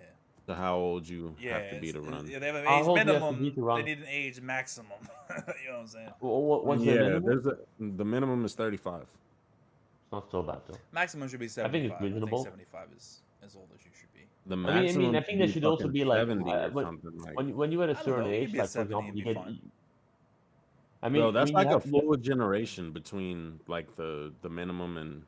to how old you Yeah. have to be to run. Yeah, they have an How age old do you have to minimum. be to run? They need an age maximum. You know what I'm saying? What's the Yeah, minimum? the minimum is 35. It's not so bad though. Maximum should be I 75. think it's reasonable. 75 is as old as you should be. The I maximum I think there should also fucking be like 70 or when something like. when you're at a I don't certain know, you age, could be at like for 70 example, and you be get. fine. Bro, that's you like a have- full generation between like the minimum and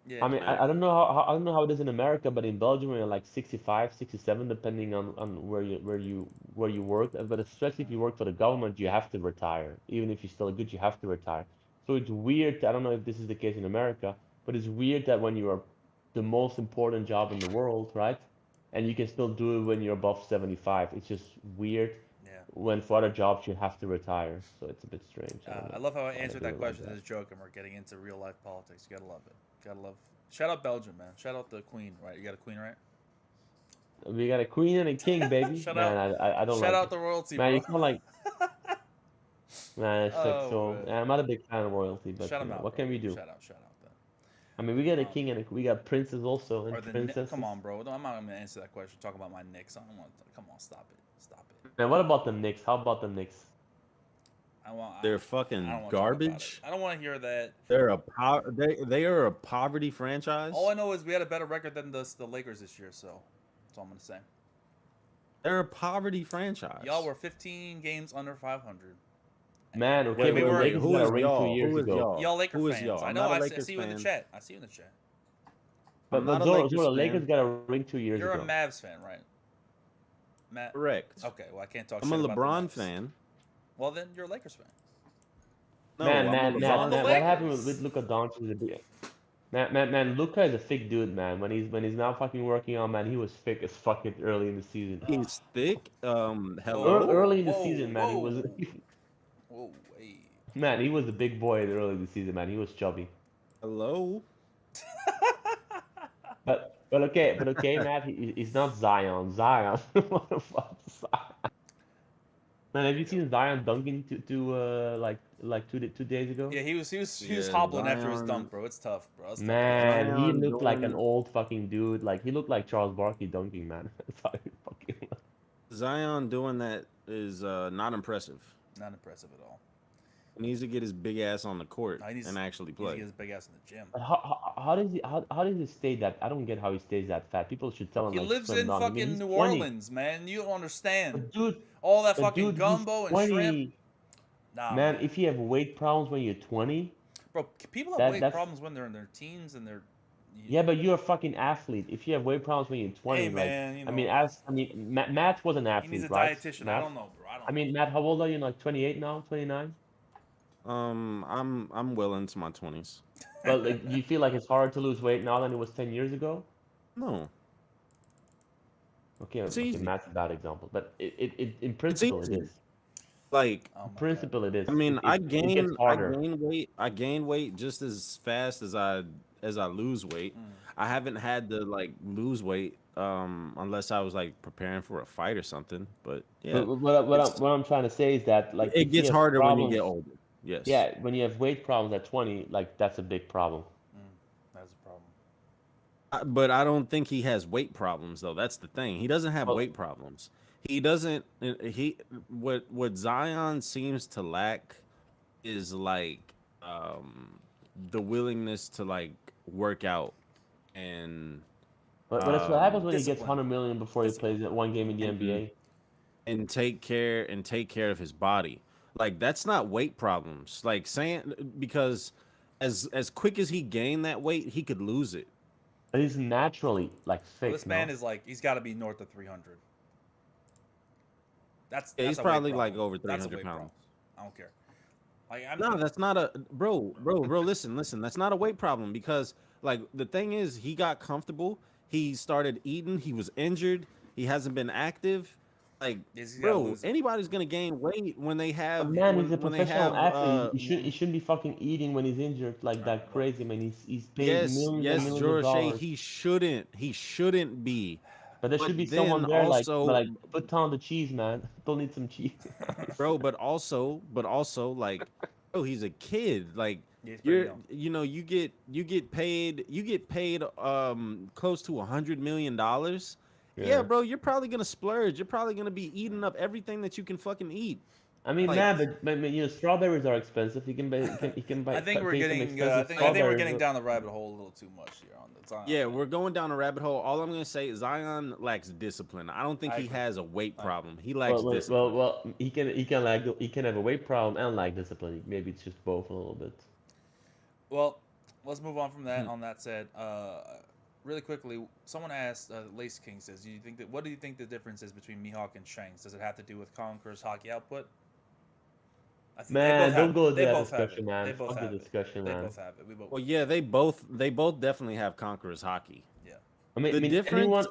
Yeah. I mean, I don't know I don't know how it is in America, but in Belgium, you're like 65, 67, depending on where you work. But especially if you work for the government, you have to retire. Even if you're still good, you have to retire. So it's weird. I don't know if this is the case in America, but it's weird that when you are the most important job in the world, right? And you can still do it when you're above 75. It's just weird Yeah. when for other jobs you have to retire. So it's a bit strange. I don't I know love how I why they answered do it that like question that. as a joke, and we're getting into real life politics. You gotta love it. Gotta love. Shout out Belgium, man. Shout out the Queen, right? You got a Queen, right? We got a queen and a king, baby. Shout Man, out, I don't shout like out it. the royalty, Man, bro. you can't like. Man, it's sick. Oh So man, I'm not a big fan of royalty, but shout you him know out, what bro. can we do? Shout out, then. I mean, we got a Um, king and we got princes also and or the princesses. come on, bro. I'm not gonna answer that question. Talk about my Knicks. I don't want. Come on, stop it. Stop it. And what about the Knicks? How about the Knicks? They're I fucking don't want to talk about it. garbage. I don't want to hear that. They're they are a poverty franchise. All I know is we had a better record than the Lakers this year, so that's all I'm gonna say. They're a poverty franchise. Y'all were 15 games under 500. Man, okay, we but the were- Lakers who got a is ring 2 y'all? years Who is ago. y'all? Y'all Laker Who is fans. y'all? I I'm know. not a I Lakers see you in the fan. chat. I see you in the chat. But I'm not a Zoro, Lakers the Lakers fan. got a ring 2 years You're ago. a Mavs fan, right? Matt. Correct. Okay. Well, I can't talk. I'm a shit about the LeBron Mavs. fan. Well, then you're a Lakers fan. No, Man, I'm man, a man, LeBron the man, fan. what happened Lakers. with Luka Doncic? Is a big- Man, Luka is a thick dude, man. When he's now fucking working on, man, he was thick as fucking early in the season. He's thick. Whoa, Hello. Early in the whoa, season, man, he was Whoa, hey. man, he was a big boy in early in the season, man. He was chubby. Hello. But okay, Matt. He's not Zion. Zion. What the fuck, is Zion? Man, have you seen Zion dunking like 2 days ago? Yeah, he was Yeah, hobbling after his Zion- dunk, bro. It's tough, bro. It's tough. Man, he Zion looked like an doing- old fucking dude. Like he looked like Charles Barkley dunking, man. That's how he fucking looked. Zion doing that is not impressive. Not impressive at all. He needs to get his big ass on the court No, he needs- and actually He needs to play. get his big ass in the gym. But how does he stay that? I don't get how he stays that fat. People should tell him He like lives slim in down. I mean, fucking he's New 20. Orleans, man. You don't understand. But dude, All that but fucking dude, he's gumbo and 20. shrimp. Nah, Man, if you have weight problems when you're 20, bro, people have that- weight that's- problems when they're in their teens and they're. yeah, but you're a fucking athlete. If you have weight problems when you're 20, Hey, like man, you know, Matt was an he athlete, needs a right? dietitian. I Matt? don't know, bro. I mean, Matt, how old are you? Like 28 now, 29? I'm well into my 20s. But like, do you feel like it's harder to lose weight now than it was 10 years ago? No, Okay, It's okay, easy. Matt's a bad example, but in principle it easy. is. like Oh my In God. principle it is. I mean, It gets harder. I gain weight just as fast as I lose weight. Mm. I haven't had to like lose weight unless I was like preparing for a fight or something. But yeah, But what I'm trying to say is that like it if you gets have harder when you problems- get older. Yes. Yeah, when you have weight problems at 20, like that's a big problem. That's a problem. But I don't think he has weight problems though. That's the thing. He doesn't have Well- weight problems. He doesn't. What Zion seems to lack is like the willingness to like work out and But that's what happens when he gets discipline. 100 million before he plays that one game in the Mhm. NBA. take care of his body. Like that's not weight problems. Like saying because as quick as he gained that weight, he could lose it. But he's naturally like Well, thick. this man no? is like he's got to be north of 300. That's Yeah, he's a weight probably, like, problem. over That's a 300 weight pounds. problem. I don't care. Like I'm No, that's not a bro. Listen. That's not a weight problem because like the thing is, he got comfortable. He started eating. He was injured. He hasn't been active. Like, He's gotta bro, lose it. anybody's gonna gain weight when they have. But man, when, he's a when they professional have, athlete. He shouldn't be fucking eating when he's injured like that crazy, man. He's paid Yes, millions and yes, millions of George. dollars. He shouldn't be, But there but should be then someone there also- like put down the cheese, man. Don't need some cheese. bro. But also, like, bro, he's a kid. Like, Yeah, he's pretty you're, young. you know, you get paid close to $100 million. Yeah, bro, you're probably gonna splurge. You're probably gonna be eating up everything that you can fucking eat. I mean, like- man, but you know, strawberries are expensive. You can buy. You can buy. I think we're pay some getting. expensive I think we're strawberries, getting but- down the rabbit hole a little too much here on the time. Yeah, we're going down a rabbit hole. All I'm gonna say is Zion lacks discipline. I don't think I he agree. has a weight problem. He lacks Well, discipline. he can have a weight problem and lack discipline. Maybe it's just both a little bit. Well, let's move on from Hmm. that. On that said, really quickly, someone asked, Lace King says, what do you think the difference is between Mihawk and Shanks? Does it have to do with Conqueror's hockey output? I think they Man, both don't have- go into they that both have discussion, it. man. They both Fuck have the it. discussion, They man. both have it. We both. Well, yeah, they both definitely have Conqueror's hockey. I mean, The difference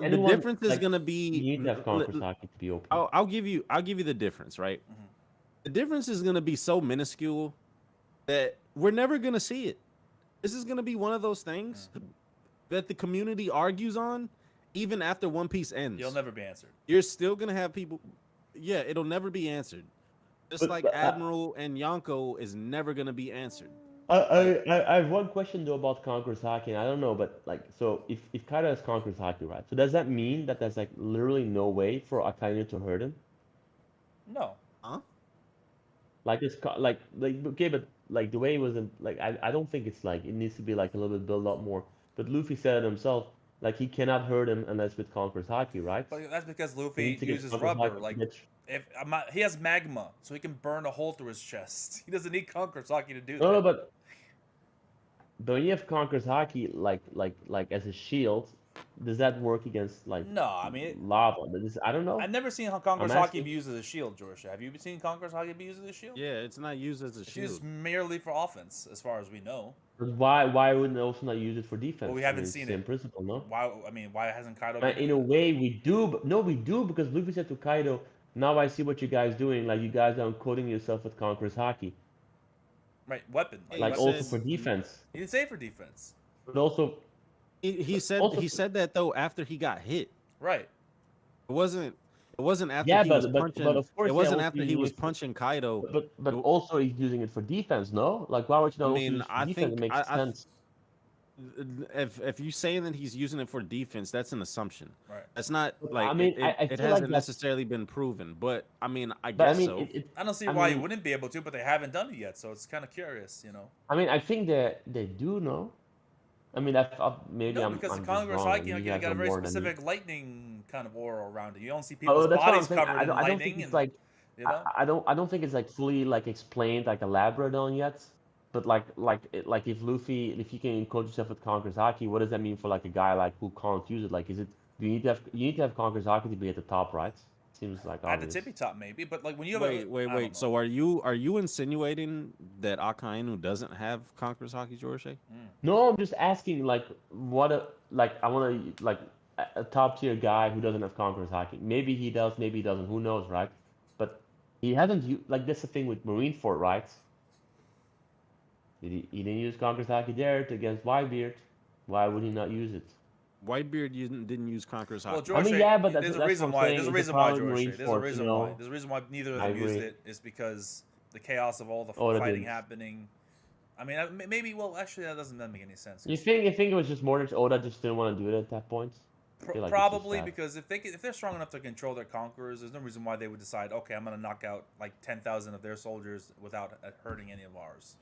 is like, gonna be. you need to have Conqueror's hockey to be open. I'll give you the difference, right? Mhm. The difference is gonna be so minuscule that we're never gonna see it. This is gonna be one of those things that the community argues on, even after One Piece ends, You'll never be answered. you're still gonna have people. Yeah, it'll never be answered. Just like But Admiral and Yonko is never gonna be answered. I, Like, I have one question though about Conqueror's Haki, and I don't know, but like, so if Kaido has Conqueror's Haki, right? So does that mean that there's like literally no way for Akainu to hurt him? No. huh? Like like okay, but like the way it was in, like I don't think it's like it needs to be like a little bit built up more. But Luffy said it himself, like he cannot hurt him unless with Conqueror's Haki, right? But that's because He Luffy needs to get uses Conqueror's rubber. Haki Like, to get. if he has magma, so he can burn a hole through his chest. He doesn't need Conqueror's Haki to do No, no, that. but when you have Conqueror's Haki like as a shield, does that work against like No, I mean, lava? I don't know. I've never seen Conqueror's I'm Haki asking. be used as a shield, Georgia. Have you seen Conqueror's Haki be used as a shield? Yeah, it's not used as a It's shield. used merely for offense, as far as we know. But why wouldn't they also not use it for defense? Well, we I haven't mean, it's seen the same it. principle, no? Why hasn't Kaido But been in a doing way, we do. But no, we do because Luffy said to Kaido, "Now I see what you guys doing. Like you guys are encoding yourself with Conqueror's Haki, it? Right, weapon. Hey, like he also said- for defense, He didn't say for defense. but also He said also- he said that though after he got hit. Right. It wasn't after Yeah, he but- was but- punching. but of course, it yeah, wasn't also after he he was used- punching Kaido. but also he's using it for defense, no? Like why would you not I also mean, use it for I defense? think It makes sense. If you say that he's using it for defense, that's an assumption. Right. That's not But, like I mean, it, I it feel like hasn't that's- necessarily been proven. But I mean, I But I guess mean, so. I don't see I why he mean- wouldn't be able to, but they haven't done it yet, so it's kind of curious, you know. I mean, I think they do know. I mean, maybe No, I'm because I'm the just Conqueror's wrong, Haki, and you you guys got a know very more than me. specific lightning kind of aura around it. You don't see Oh, people's that's what I'm bodies saying. covered in I don't lightning, think it's and like you know. I don't think it's like fully like explained, like elaborate on yet. But like if Luffy, if you can encode yourself with Conqueror's Haki, what does that mean for like a guy like who can't use it? Like, is it you need to have Conqueror's Haki to be at the top, right? Seems like At the obvious. tippy top, maybe, but like when you have Wait, I wait, don't wait. know. So are you insinuating that Akainu doesn't have Conqueror's Haki, George? No, I'm just asking like I want to like a top tier guy who doesn't have Conqueror's Haki. Maybe he does, maybe he doesn't. Who knows, right? But he hasn't like that's the thing with Marineford, right? He didn't use Conqueror's Haki there against Whitebeard. Why would he not use it? Whitebeard didn't use Conqueror's Haki. Well, George, yeah, but there's a that's reason what I'm why. saying, There's a it's a reason why, problem with George. There's a Marineford, reason you know? why. There's a reason why neither of I them used agree. it. Is because the chaos of all the Oh, they fighting didn't. happening. I mean, maybe. Well, actually, that doesn't make any sense. You think it was just more that Oda just didn't want to do it at that point? I feel like it's just Probably that. because if they're strong enough to control their conquerors, there's no reason why they would decide, okay, I'm gonna knock out like 10,000 of their soldiers without hurting any of ours,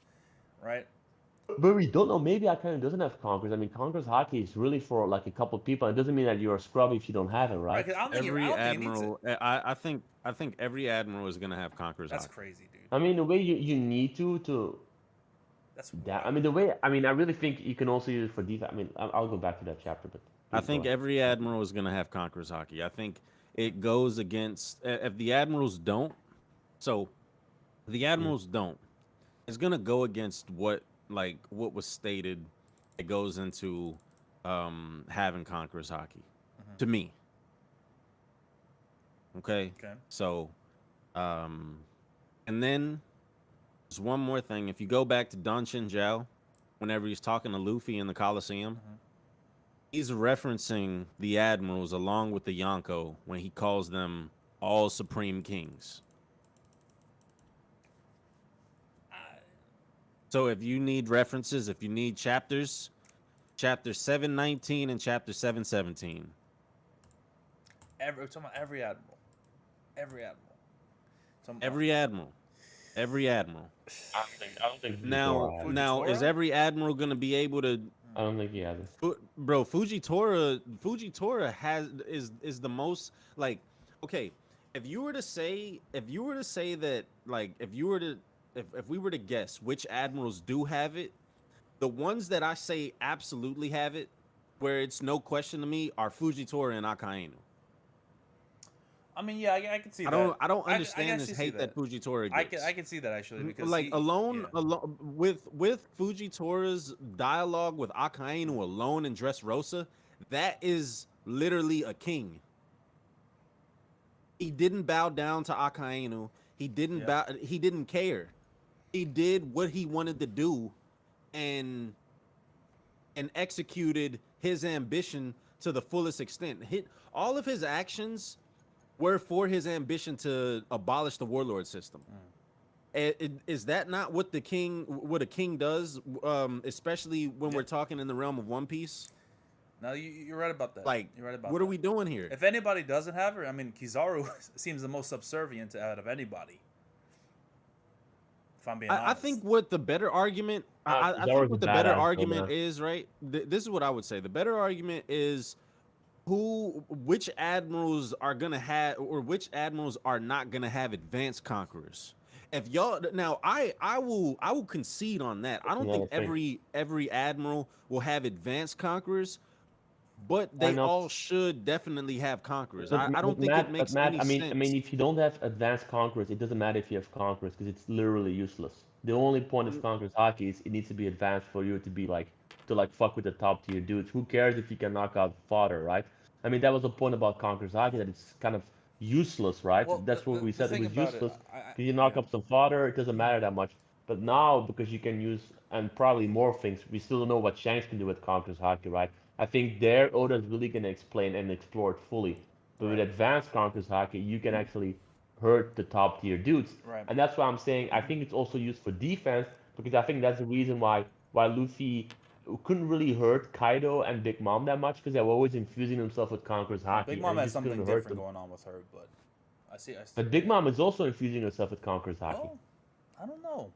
right? But we don't know. Maybe Akainu doesn't have Conquerors. I mean, Conqueror's Haki is really for like a couple people. It doesn't mean that you're a scrub if you don't have it, right? Right? 'Cause I don't think, Every I don't think he needs admiral, it. I think every admiral is gonna have Conqueror's That's Haki. crazy, dude. I mean, the way you need to. That's I wild. mean, the way. I mean, I really think you can also use it for defense. I mean, I'll go back to that chapter, but. I please think go ahead. every admiral is gonna have Conqueror's Haki. I think it goes against if the admirals don't. So, if the admirals don't, it's gonna go against what was stated. It goes into having Conqueror's Haki. To me. Okay. Okay. So, and then there's one more thing. If you go back to Don Chinjiao, whenever he's talking to Luffy in the Coliseum, he's referencing the admirals along with the Yonko when he calls them all supreme kings. So if you need references, if you need chapters, chapter 719 and chapter 717. We're talking about every admiral. Every admiral. Talking about- Every admiral. Every admiral. I don't think. Now, Fujitora has it. now is Fujitora? every admiral gonna be able to? I don't think he has it. Bro, Fujitora is the most like. Okay, if we were to say that like if we were to guess which admirals do have it, the ones that I say absolutely have it, where it's no question to me, are Fujitora and Akainu. I mean, yeah, I can see that. I don't I understand this actually see hate that Fujitora gets. I can see that actually because Like he- alone, yeah. alone with Fujitora's dialogue with Akainu alone in Dressrosa, that is literally a king. He didn't bow down to Akainu. He didn't Yeah. bow. He didn't care. He did what he wanted to do, and executed his ambition to the fullest extent. All of his actions were for his ambition to abolish the warlord system. Is that not what a king does? Especially when we're talking in the realm of One Piece. No, you're right about that. Like, you're right about what that. are we doing here? If anybody doesn't have her, I mean, Kizaru seems the most subservient out of anybody. If I'm being honest. I think what the better argument, I think what the better argument is, right? This is what I would say. The better argument is which admirals are gonna have, or which admirals are not gonna have advanced conquerors. If y'all now, I will concede on that. I don't think every admiral will have advanced conquerors, but they all should definitely have conquerors. I don't think it makes any sense. I mean, if you don't have advanced conquerors, it doesn't matter if you have conquerors because it's literally useless. The only point of conquerors hockey is it needs to be advanced for you to be to fuck with the top tier dudes. Who cares if you can knock out fodder, right? I mean, that was the point about conquerors hockey, that it's kind of useless, right? Well, that's what we said, it was useless. Because you knock yeah. up some fodder, it doesn't matter that much. But now, because you can use, and probably more things, we still don't know what Shanks can do with conquerors hockey, right? I think there Oda's really going to explain and explore it fully. But with advanced conquerors hockey, you can actually hurt the top tier dudes. Right. And that's why I'm saying I think it's also used for defense, because I think that's the reason why Luffy couldn't really hurt Kaido and Big Mom that much, because they were always infusing themselves with conquerors hockey. Big Mom has something different going on with her, but I see. But Big Mom is also infusing herself with conquerors hockey. Oh, I don't know.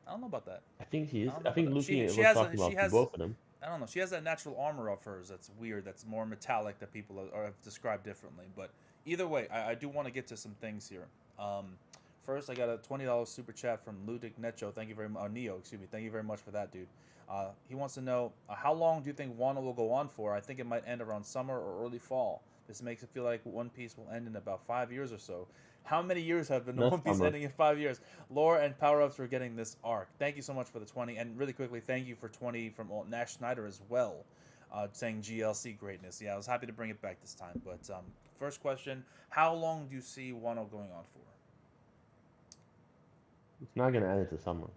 I don't know about that. I think she is. I think Luffy was talking about both of them. I don't know. She has that natural armor of hers that's weird, that's more metallic, that people have described differently. But either way, I do want to get to some things here. First, I got a $20 super chat from Ludic Necho. Thank you very much. Neo, excuse me. Thank you very much for that, dude. He wants to know, how long do you think Wano will go on for? I think it might end around summer or early fall. This makes it feel like One Piece will end in about 5 years or so. How many years have been One Piece ending in 5 years? Lore and power-ups for getting this arc. Thank you so much for the 20. And really quickly, thank you for 20 from Nash Schneider as well, saying GLC greatness. Yeah, I was happy to bring it back this time. But first question, how long do you see Wano going on for? It's not going to end into summer.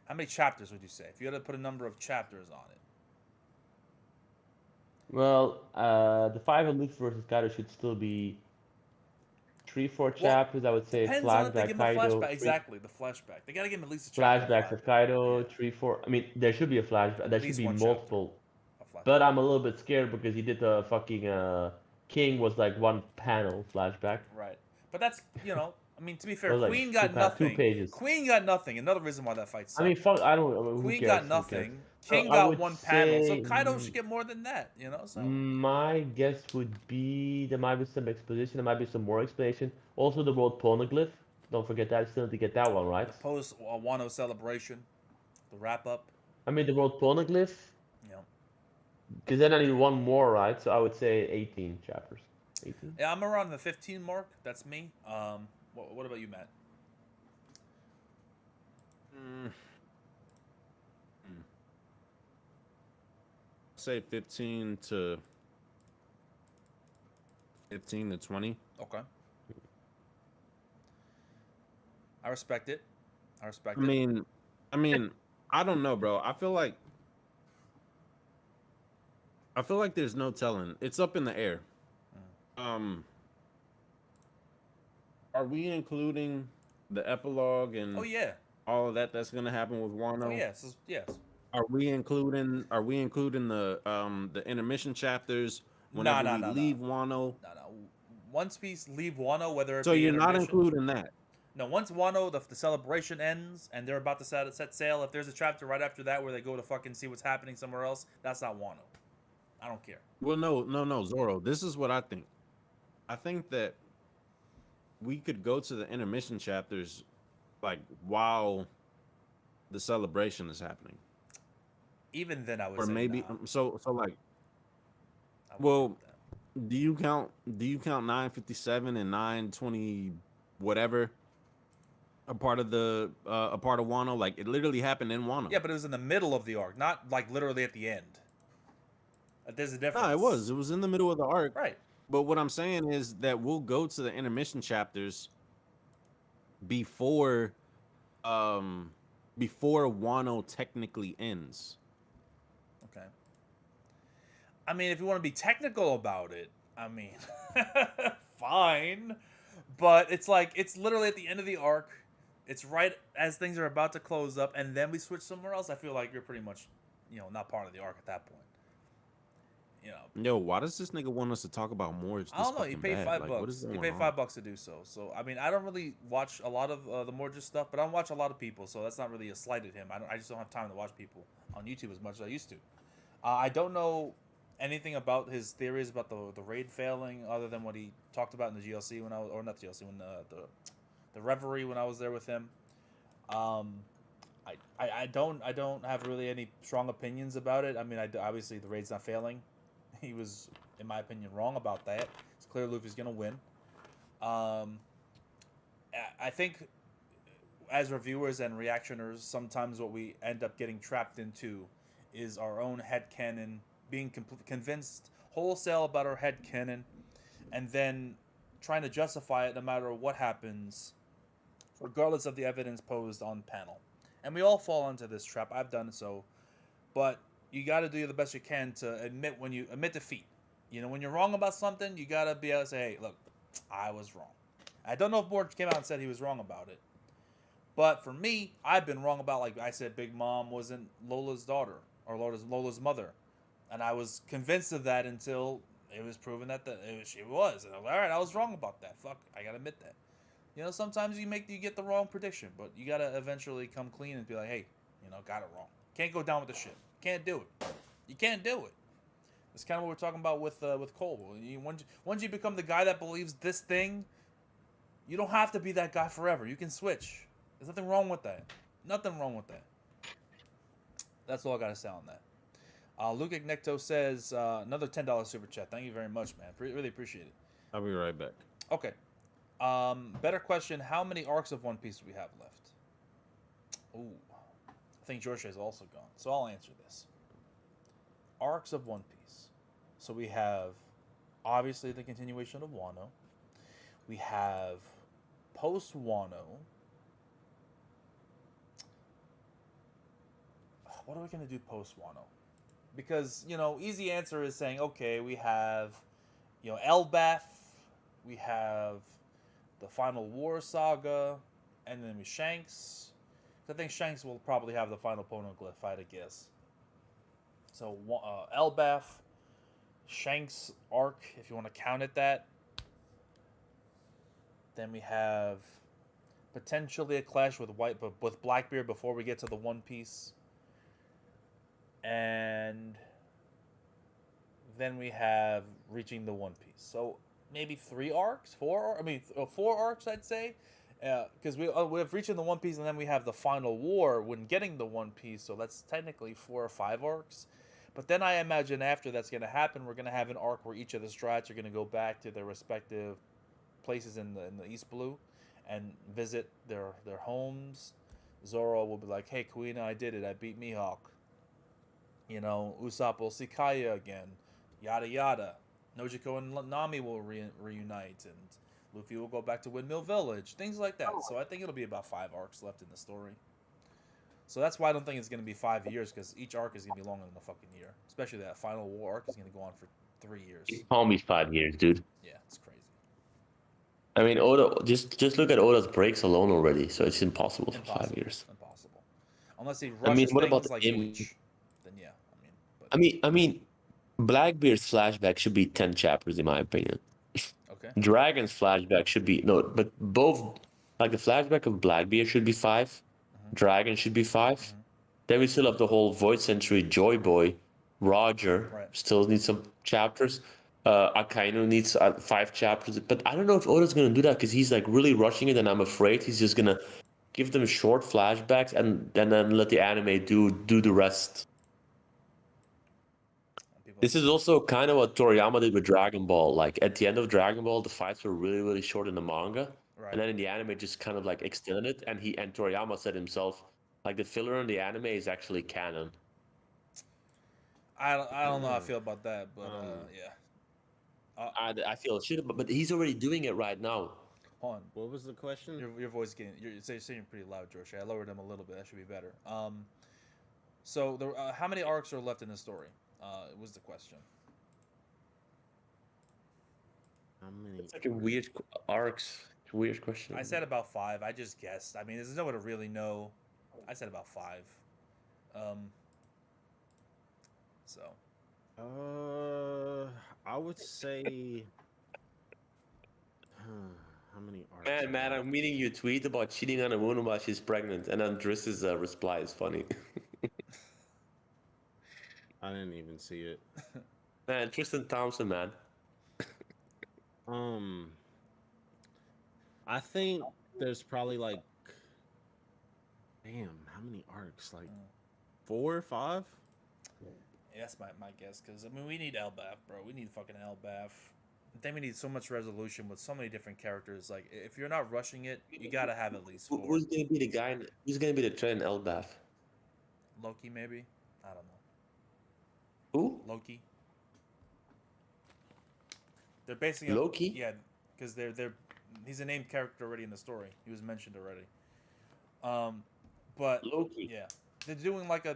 How many chapters would you say? If you had to put a number of chapters on it. Well, the 5 of Luffy versus Kaido should still be 3-4 chapters. I would say flashback Kaido. Exactly, the flashback. They gotta give him at least a chapter. Flashbacks of Kaido, 3-4. I mean, there should be a flashback. There should be multiple. But I'm a little bit scared because he did the fucking King was like one panel flashback. Right, but that's I mean, to be fair, Queen got nothing. 2 pages. Queen got nothing. Another reason why that fight sucked. I mean, fuck, I don't. Queen got nothing. King got one panel. So Kaido should get more than that. So my guess would be there might be some exposition. There might be some more explanation. Also, the world poneglyph. Don't forget that. Still need to get that one right. The post Wano celebration, the wrap up. I mean, the world poneglyph. Yeah. Because then I need one more, right? So I would say 18 chapters. 18. Yeah, I'm around the 15 mark. That's me. What about you, Matt? Say 15 to 20. Okay. I respect it. I mean, I don't know, bro. I feel like there's no telling. It's up in the air. Are we including the epilogue and all of that that's gonna happen with Wano? Oh yes. Are we including the intermission chapters whenever we leave Wano? No. Once we leave Wano, whether it so be you're not including that. No, once Wano the celebration ends and they're about to set sail, if there's a chapter right after that where they go to fucking see what's happening somewhere else, that's not Wano. I don't care. Well, no, Zoro. This is what I think. I think that we could go to the intermission chapters like while the celebration is happening. Even then, I would. Or say maybe nah. so like. Well, do you count 957 and 920 whatever a part of Wano? Like it literally happened in Wano. Yeah, but it was in the middle of the arc, not like literally at the end. There's a difference. No, it was in the middle of the arc. Right. But what I'm saying is that we'll go to the intermission chapters before Wano technically ends. Okay. I mean, if you want to be technical about it, I mean, fine. But it's like, it's literally at the end of the arc. It's right as things are about to close up, and then we switch somewhere else. I feel like you're pretty much, not part of the arc at that point. Yo, why does this nigga want us to talk about more? It's I this don't know. He fucking paid bad. Like, what is $5. He going paid on? $5 to do so. So I mean, I don't really watch a lot of the more just stuff, but I watch a lot of people. So that's not really a slight at him. I just don't have time to watch people on YouTube as much as I used to. I don't know anything about his theories about the raid failing, other than what he talked about in the GLC when I was, or not GLC, when the Reverie when I was there with him. I don't have really any strong opinions about it. I mean, obviously the raid's not failing. He was, in my opinion, wrong about that. It's clear Luffy's gonna win. I think as reviewers and reactioners, sometimes what we end up getting trapped into is our own headcanon, being convinced wholesale about our headcanon, and then trying to justify it no matter what happens, regardless of the evidence posed on panel. And we all fall into this trap. I've done so. But you got to do the best you can to admit defeat. When you're wrong about something, you got to be able to say, hey, look, I was wrong. I don't know if Borg came out and said he was wrong about it. But for me, I've been wrong about, like I said, Big Mom wasn't Lola's daughter or Lola's mother. And I was convinced of that until it was proven that she was. And I was like, all right, I was wrong about that. Fuck, I got to admit that. Sometimes you get the wrong prediction, but you got to eventually come clean and be like, hey, got it wrong. Can't go down with the ship. Can't do it. You can't do it. It's kind of what we're talking about with Cole. Once you become the guy that believes this thing, you don't have to be that guy forever. You can switch. There's nothing wrong with that. Nothing wrong with that. That's all I got to say on that. Luke Ignecto says, another $10 super chat. Thank you very much, man. Really appreciate it. I'll be right back. Okay. Better question. How many arcs of One Piece do we have left? Ooh. I think George is also gone. So I'll answer this. Arcs of One Piece. So we have, obviously, the continuation of Wano. We have post-Wano. What are we going to do post-Wano? Because, easy answer is saying, okay, we have, Elbaf. We have the Final War Saga. And then we Shanks. I think Shanks will probably have the final poneglyph fight, I guess. So, Elbaf, Shanks arc, if you want to count it that. Then we have potentially a clash with Blackbeard before we get to the One Piece. And then we have reaching the One Piece. So maybe 3 arcs, 4 arcs, I'd say. Because we have reaching the One Piece, and then we have the final war when getting the One Piece. So that's technically 4 or 5 arcs. But then I imagine after that's going to happen, we're going to have an arc where each of the Strats are going to go back to their respective places in the East Blue and visit their homes. Zoro will be like, hey, Kuina, I did it. I beat Mihawk. Usopp will see Kaya again. Yada, yada. Nojiko and Nami will reunite, and Luffy will go back to Windmill Village. Things like that. So I think it'll be about 5 arcs left in the story. So that's why I don't think it's going to be 5 years, because each arc is going to be longer than a fucking year. Especially that final war arc is going to go on for 3 years. Call me 5 years, dude. Yeah, it's crazy. I mean, Oda, just look at Oda's breaks alone already, so it's impossible for 5 years. Impossible. Unless he rushes what things about the like game? Bleach. Then yeah, I mean, Blackbeard's flashback should be 10 chapters in my opinion. Okay. Dragon's flashback should be but both, like the flashback of Blackbeard should be 5. Mm-hmm. Dragon should be 5. Mm-hmm. Then we still have the whole Void Century Joy Boy, Roger still needs some chapters. Akainu needs 5 chapters, but I don't know if Oda's gonna do that because he's like really rushing it, and I'm afraid he's just gonna give them short flashbacks and then let the anime do the rest. This is also kind of what Toriyama did with Dragon Ball. Like at the end of Dragon Ball, the fights were really, really short in the manga, and then in the anime, just kind of like extended it. And Toriyama said himself, like the filler in the anime is actually canon. I don't know how I feel about that, but yeah. I feel shit, but he's already doing it right now. Hold on. What was the question? Your voice you're saying pretty loud, George. I lowered him a little bit. That should be better. So how many arcs are left in the story? Was the question. How many? It's like a weird arcs. Weird question. I said about 5. I just guessed. I mean, there's no way to really know. I said about 5. So. I would say. How many arcs? Man, I'm reading your tweet about cheating on a woman while she's pregnant, and then Driss's reply is funny. I didn't even see it. Man, Tristan Thompson, man. I think there's probably like, damn, how many arcs? Like 4 or 5? Yeah, that's my guess, because, I mean, we need Elbaf, bro. We need fucking Elbaf. Then we need so much resolution with so many different characters. Like, if you're not rushing it, you gotta have at least 4. Who's gonna be the guy? Who's gonna be the trend Elbaf? Loki, maybe? I don't know. Who? Loki. They're basically Loki? Yeah, because he's a named character already in the story. He was mentioned already. But Loki. yeah, they're doing like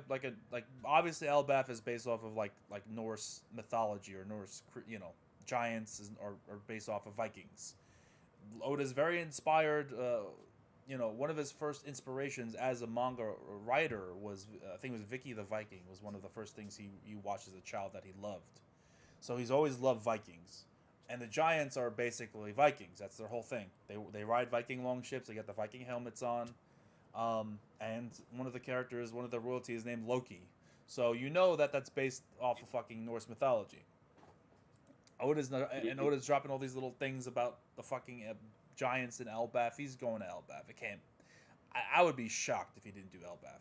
obviously Elbaf is based off of like Norse mythology or Norse giants are based off of Vikings. Oda's very inspired. One of his first inspirations as a manga writer was I think it was Vicky the Viking was one of the first things he watched as a child that he loved. So he's always loved Vikings. And the giants are basically Vikings. That's their whole thing. They ride Viking longships. They got the Viking helmets on. And one of the characters, one of the royalty is named Loki. So you know that's based off of fucking Norse mythology. Oda's dropping all these little things about the fucking giants in Elbaf. He's going to Elbaf. It can't. I would be shocked if he didn't do Elbaf.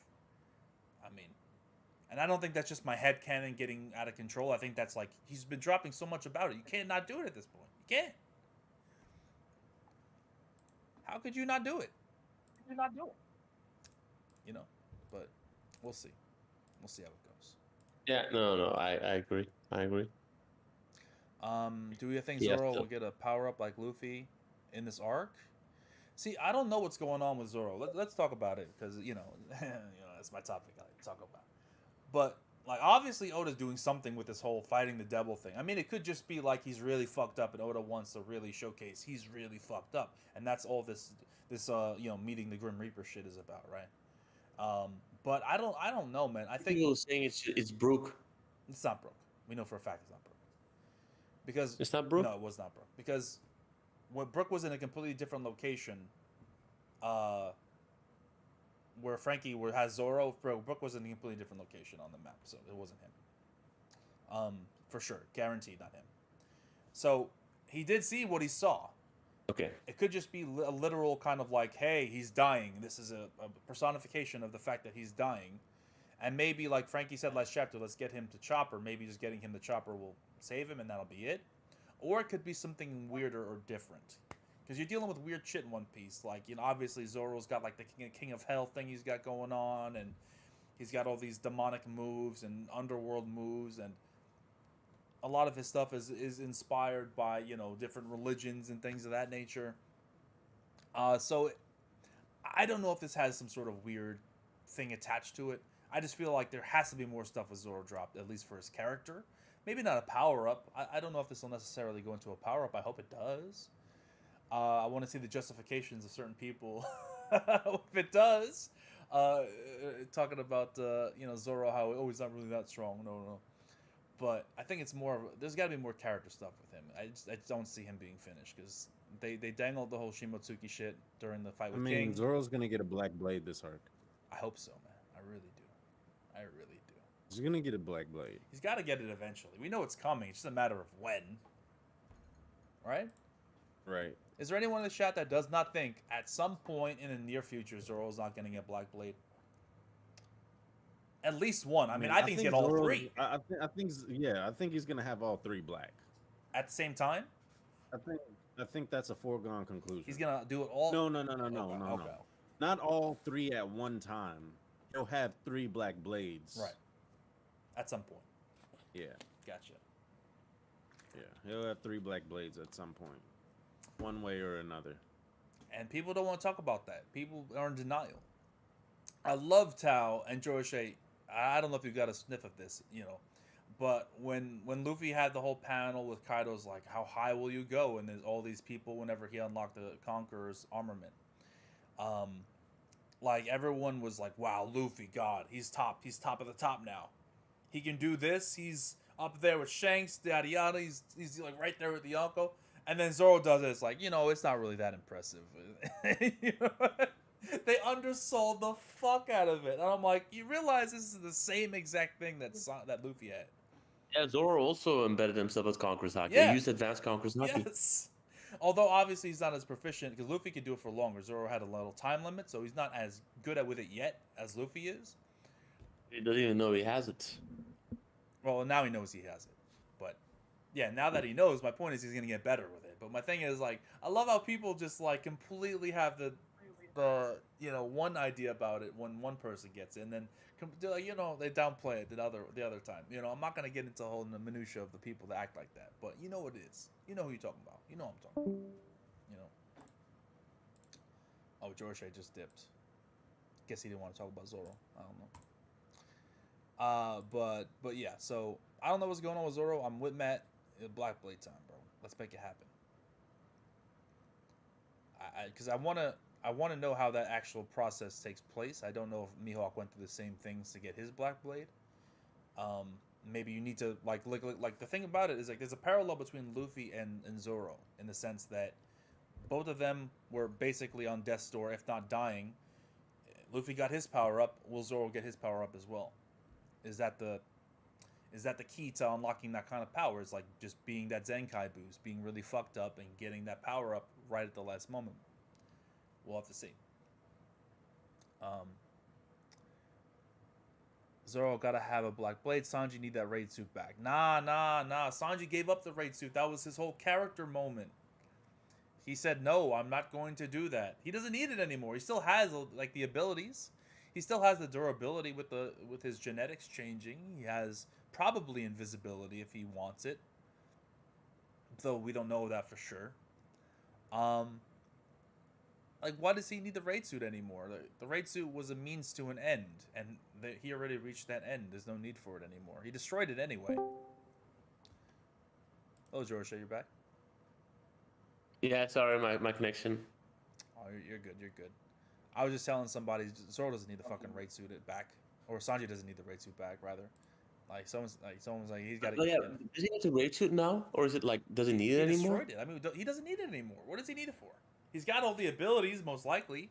I mean, and I don't think that's just my headcanon getting out of control. I think that's like he's been dropping so much about it. You can't not do it at this point. You can't. How could you not do it? But we'll see. We'll see how it goes. Yeah, no, I agree. Do we think Yeah, Zoro so- will get a power up like Luffy in this arc? See, I don't know what's going on with Zoro. Let's talk about it because that's my topic. I like to talk about. But like, obviously, Oda's doing something with this whole fighting the devil thing. I mean, it could just be like he's really fucked up, and Oda wants to really showcase he's really fucked up, and that's all this meeting the Grim Reaper shit is about, right? But I don't know, man. I think People saying it's Brook. it's not Brook. We know for a fact it's not Brook. Because It's not Brook? No, it was not Brook. Because when Brook was in a completely different location, where Frankie has Zoro, Brook was in a completely different location on the map, so it wasn't him. For sure, guaranteed not him. So he did see what he saw. Okay. It could just be a literal kind of like, hey, he's dying. This is a personification of the fact that he's dying. And maybe, like Frankie said last chapter, let's get him to Chopper. Maybe just getting him to Chopper will save him, and that'll be it. Or it could be something weirder or different. Because you're dealing with weird shit in One Piece. Like, obviously Zoro's got, like, the King of Hell thing he's got going on. And he's got all these demonic moves and underworld moves. And a lot of his stuff is inspired by, different religions and things of that nature. So I don't know if this has some sort of weird thing attached to it. I just feel like there has to be more stuff with Zoro dropped, at least for his character. Maybe not a power-up. I don't know if this will necessarily go into a power-up. I hope it does. I want to see the justifications of certain people. If it does, talking about, Zoro, how, he's not really that strong. No. But I think it's more, there's got to be more character stuff with him. I just don't see him being finished, because they dangled the whole Shimotsuki shit during the fight with King. Zoro's gonna get a black blade this arc. I hope so, man. I really do. He's gonna get a black blade. He's got to get it eventually. We know it's coming. It's just a matter of when. Right? Right. Is there anyone in the chat that does not think at some point in the near future Zoro's not going to get Black Blade? At least one. I mean, I think he's get all Zoro- three I think he's gonna have all 3 black. at the same time. I think that's a foregone conclusion. He's going to do it all. No. Okay. Not all 3 at one time. He'll have 3 black blades. Right. At some point. Yeah. Gotcha. Yeah. He'll have 3 black blades at some point, one way or another. And people don't want to talk about that. People are in denial. I love Tao and Jorishay. I don't know if you got a sniff of this, But when Luffy had the whole panel with Kaido's like, how high will you go? And there's all these people whenever he unlocked the Conqueror's armament. Like everyone was like, wow, Luffy, God, he's top of the top now. He can do this. He's up there with Shanks, yada yada. He's like right there with the Yonko. And then Zoro does it. It's like, it's not really that impressive. They undersold the fuck out of it. And I'm like, you realize this is the same exact thing that Luffy had. Yeah, Zoro also embedded himself as Conqueror's Haki. Yeah. He used advanced Conqueror's Haki. Yes. Although obviously he's not as proficient because Luffy could do it for longer. Zoro had a little time limit, so he's not as good with it yet as Luffy is. He doesn't even know he has it. Well, now he knows he has it. But yeah, now that he knows, my point is he's gonna get better with it. But my thing is like, I love how people just like completely have the one idea about it when one person gets it, and then they downplay it the other time. I'm not gonna get into the whole minutia of the people that act like that, but you know what it is. You know who you're talking about. You know what I'm talking about. Oh, George just dipped. Guess he didn't want to talk about Zoro. I don't know. But yeah. So I don't know what's going on with Zoro. I'm with Matt. Black Blade time, bro. Let's make it happen. Because I want to know how that actual process takes place. I don't know if Mihawk went through the same things to get his Black Blade. Maybe you need to like the thing about it is like there's a parallel between Luffy and Zoro in the sense that both of them were basically on death's door, if not dying. Luffy got his power up. Will Zoro get his power up as well? Is that the key to unlocking that kind of power? Is like just being that Zenkai boost, being really fucked up and getting that power up right at the last moment. We'll have to see. Zoro gotta have a black blade. Sanji need that raid suit back. Nah. Sanji gave up the raid suit. That was his whole character moment. He said, no, I'm not going to do that. He doesn't need it anymore. He still has like the abilities. He still has the durability with his genetics changing. He has probably invisibility if he wants it. Though we don't know that for sure. Like, why does he need the raid suit anymore? The raid suit was a means to an end, and he already reached that end. There's no need for it anymore. He destroyed it anyway. Oh, George, you're back? Yeah, sorry, my connection. Oh, you're good. You're good. I was just telling somebody Zoro doesn't need the fucking raid suit back, or Sanji doesn't need the raid suit back, rather. Like someone's like he's got to. Oh, yeah. Does he need the raid suit now, or is it like does he need it anymore? He destroyed it. I mean, he doesn't need it anymore. What does he need it for? He's got all the abilities, most likely.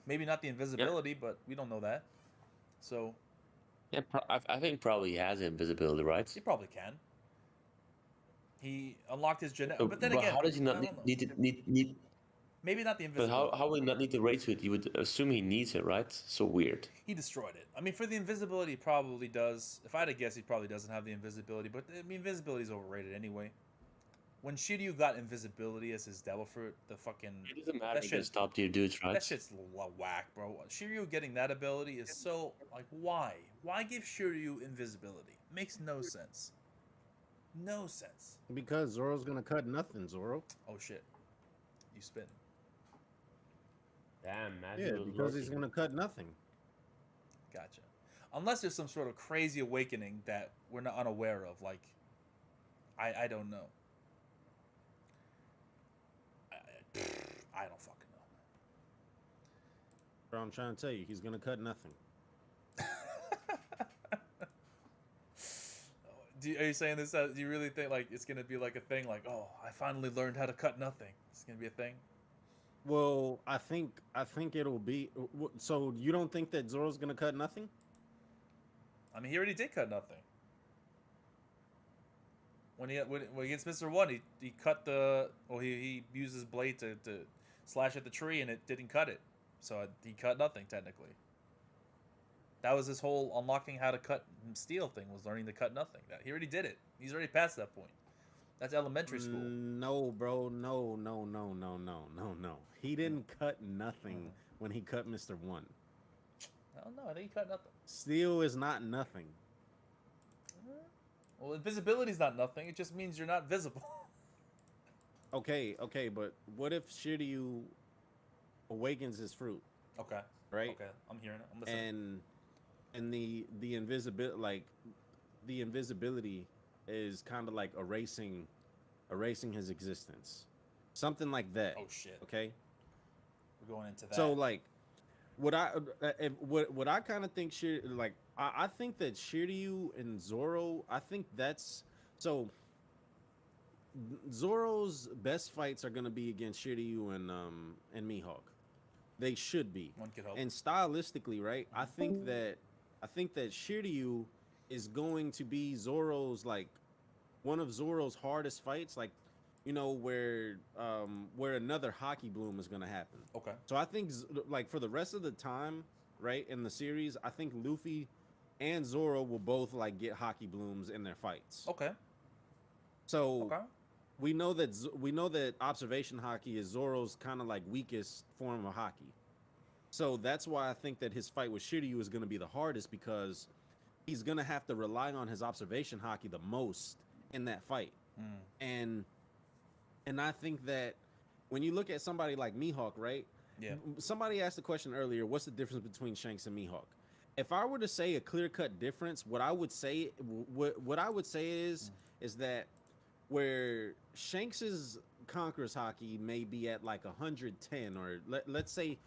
Maybe not the invisibility, but we don't know that. So. Yeah, I think probably he has invisibility, right? He probably can. He unlocked his genetic, but then but again, how does he not need? Maybe not the But invisibility. how will he not need the raid suit? You would assume he needs it, right? So weird. He destroyed it. I mean, for the invisibility, he probably does. If I had to guess, he probably doesn't have the invisibility. But I mean, invisibility is overrated anyway. When Shiryu got invisibility as his devil fruit, the fucking It doesn't matter against top tier dudes, right? that shit's whack, bro. Shiryu getting that ability is so like why? Why give Shiryu invisibility? Makes no sense. No sense. Because Zoro's gonna cut nothing, Zoro. Oh shit. You spin. Damn, man. Yeah, because he's gonna cut nothing. Gotcha. Unless there's some sort of crazy awakening that we're not unaware of, like I don't know. I don't fucking know. Bro, I'm trying to tell you, he's gonna cut nothing. Are you saying this? Do you really think like it's gonna be like a thing? Like, oh, I finally learned how to cut nothing. It's gonna be a thing. Well, I think it'll be. So you don't think that Zoro's gonna cut nothing? I mean, he already did cut nothing. When against Mr. One, he cut the. Well, he used his blade to slash at the tree, and it didn't cut it. So he cut nothing technically. That was his whole unlocking how to cut steel thing, was learning to cut nothing. He already did it. He's already past that point. That's elementary school. No, bro. No. He didn't cut nothing when he cut Mr. One. I don't know. I think he cut nothing. Steel is not nothing. Well, invisibility is not nothing. It just means you're not visible. Okay, but what if Shiryu awakens his fruit? Okay. Right? Okay. I'm hearing it. I'm listening. And the invisibility, like the invisibility is kind of like erasing his existence, something like that. Oh shit. Okay. We're going into that. So like, what I kind of think I think that Shiryu and Zoro, I think that's so. Zoro's best fights are gonna be against Shiryu and Mihawk. They should be. One could hope. And stylistically, right? I think that Shiryu is going to be Zoro's like one of Zoro's hardest fights, like where another hockey bloom is gonna happen. Okay. So I think like for the rest of the time, right, in the series, I think Luffy and Zoro will both like get hockey blooms in their fights. Okay. So Okay. we know that observation hockey is Zoro's kind of like weakest form of hockey. So that's why I think that his fight with Shiryu is going to be the hardest, because he's going to have to rely on his observation hockey the most in that fight. And I think that when you look at somebody like Mihawk, right? Yeah. Somebody asked the question earlier, what's the difference between Shanks and Mihawk? If I were to say a clear-cut difference, what I would say is that where Shanks's Conqueror's hockey may be at like 110, or let's say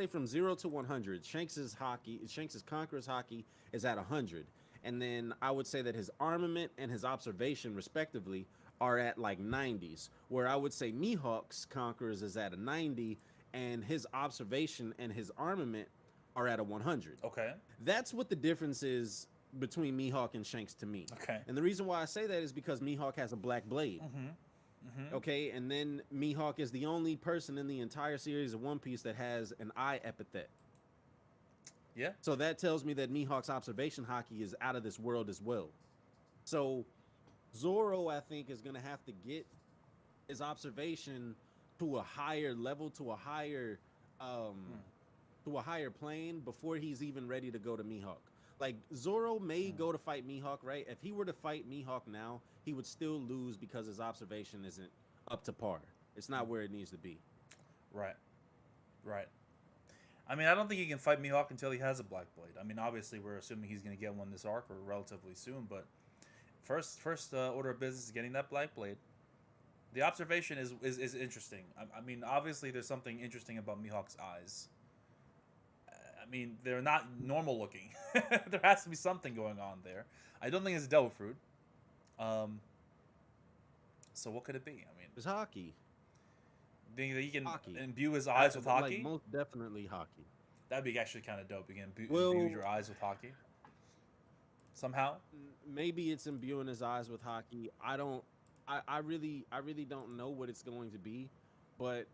from 0 to 100, Shanks's Conqueror's hockey is at 100, and then I would say that his armament and his observation respectively are at like 90s, where I would say Mihawk's Conqueror's is at a 90 and his observation and his armament are at a 100. Okay. That's what the difference is between Mihawk and Shanks to me. Okay. And the reason why I say that is because Mihawk has a black blade. Okay, and then Mihawk is the only person in the entire series of One Piece that has an eye epithet. Yeah. So that tells me that Mihawk's observation hockey is out of this world as well. So Zoro, I think, is going to have to get his observation to a higher level, to a higher plane before he's even ready to go to Mihawk. Like, Zoro may go to fight Mihawk, right? If he were to fight Mihawk now, he would still lose because his observation isn't up to par. It's not where it needs to be. Right. Right. I mean, I don't think he can fight Mihawk until he has a Black Blade. I mean, obviously, we're assuming he's going to get one this arc or relatively soon, but first order of business is getting that Black Blade. The observation is interesting. I mean, obviously, there's something interesting about Mihawk's eyes. I mean, they're not normal looking. There has to be something going on there. I don't think it's a devil fruit. So what could it be? I mean, It's hockey. think that he can Hockey. imbue his eyes with hockey? Like, most definitely hockey. That'd be actually kind of dope. You can imbue Well- your eyes with hockey. Somehow. Maybe it's imbuing his eyes with hockey. I really don't know what it's going to be, but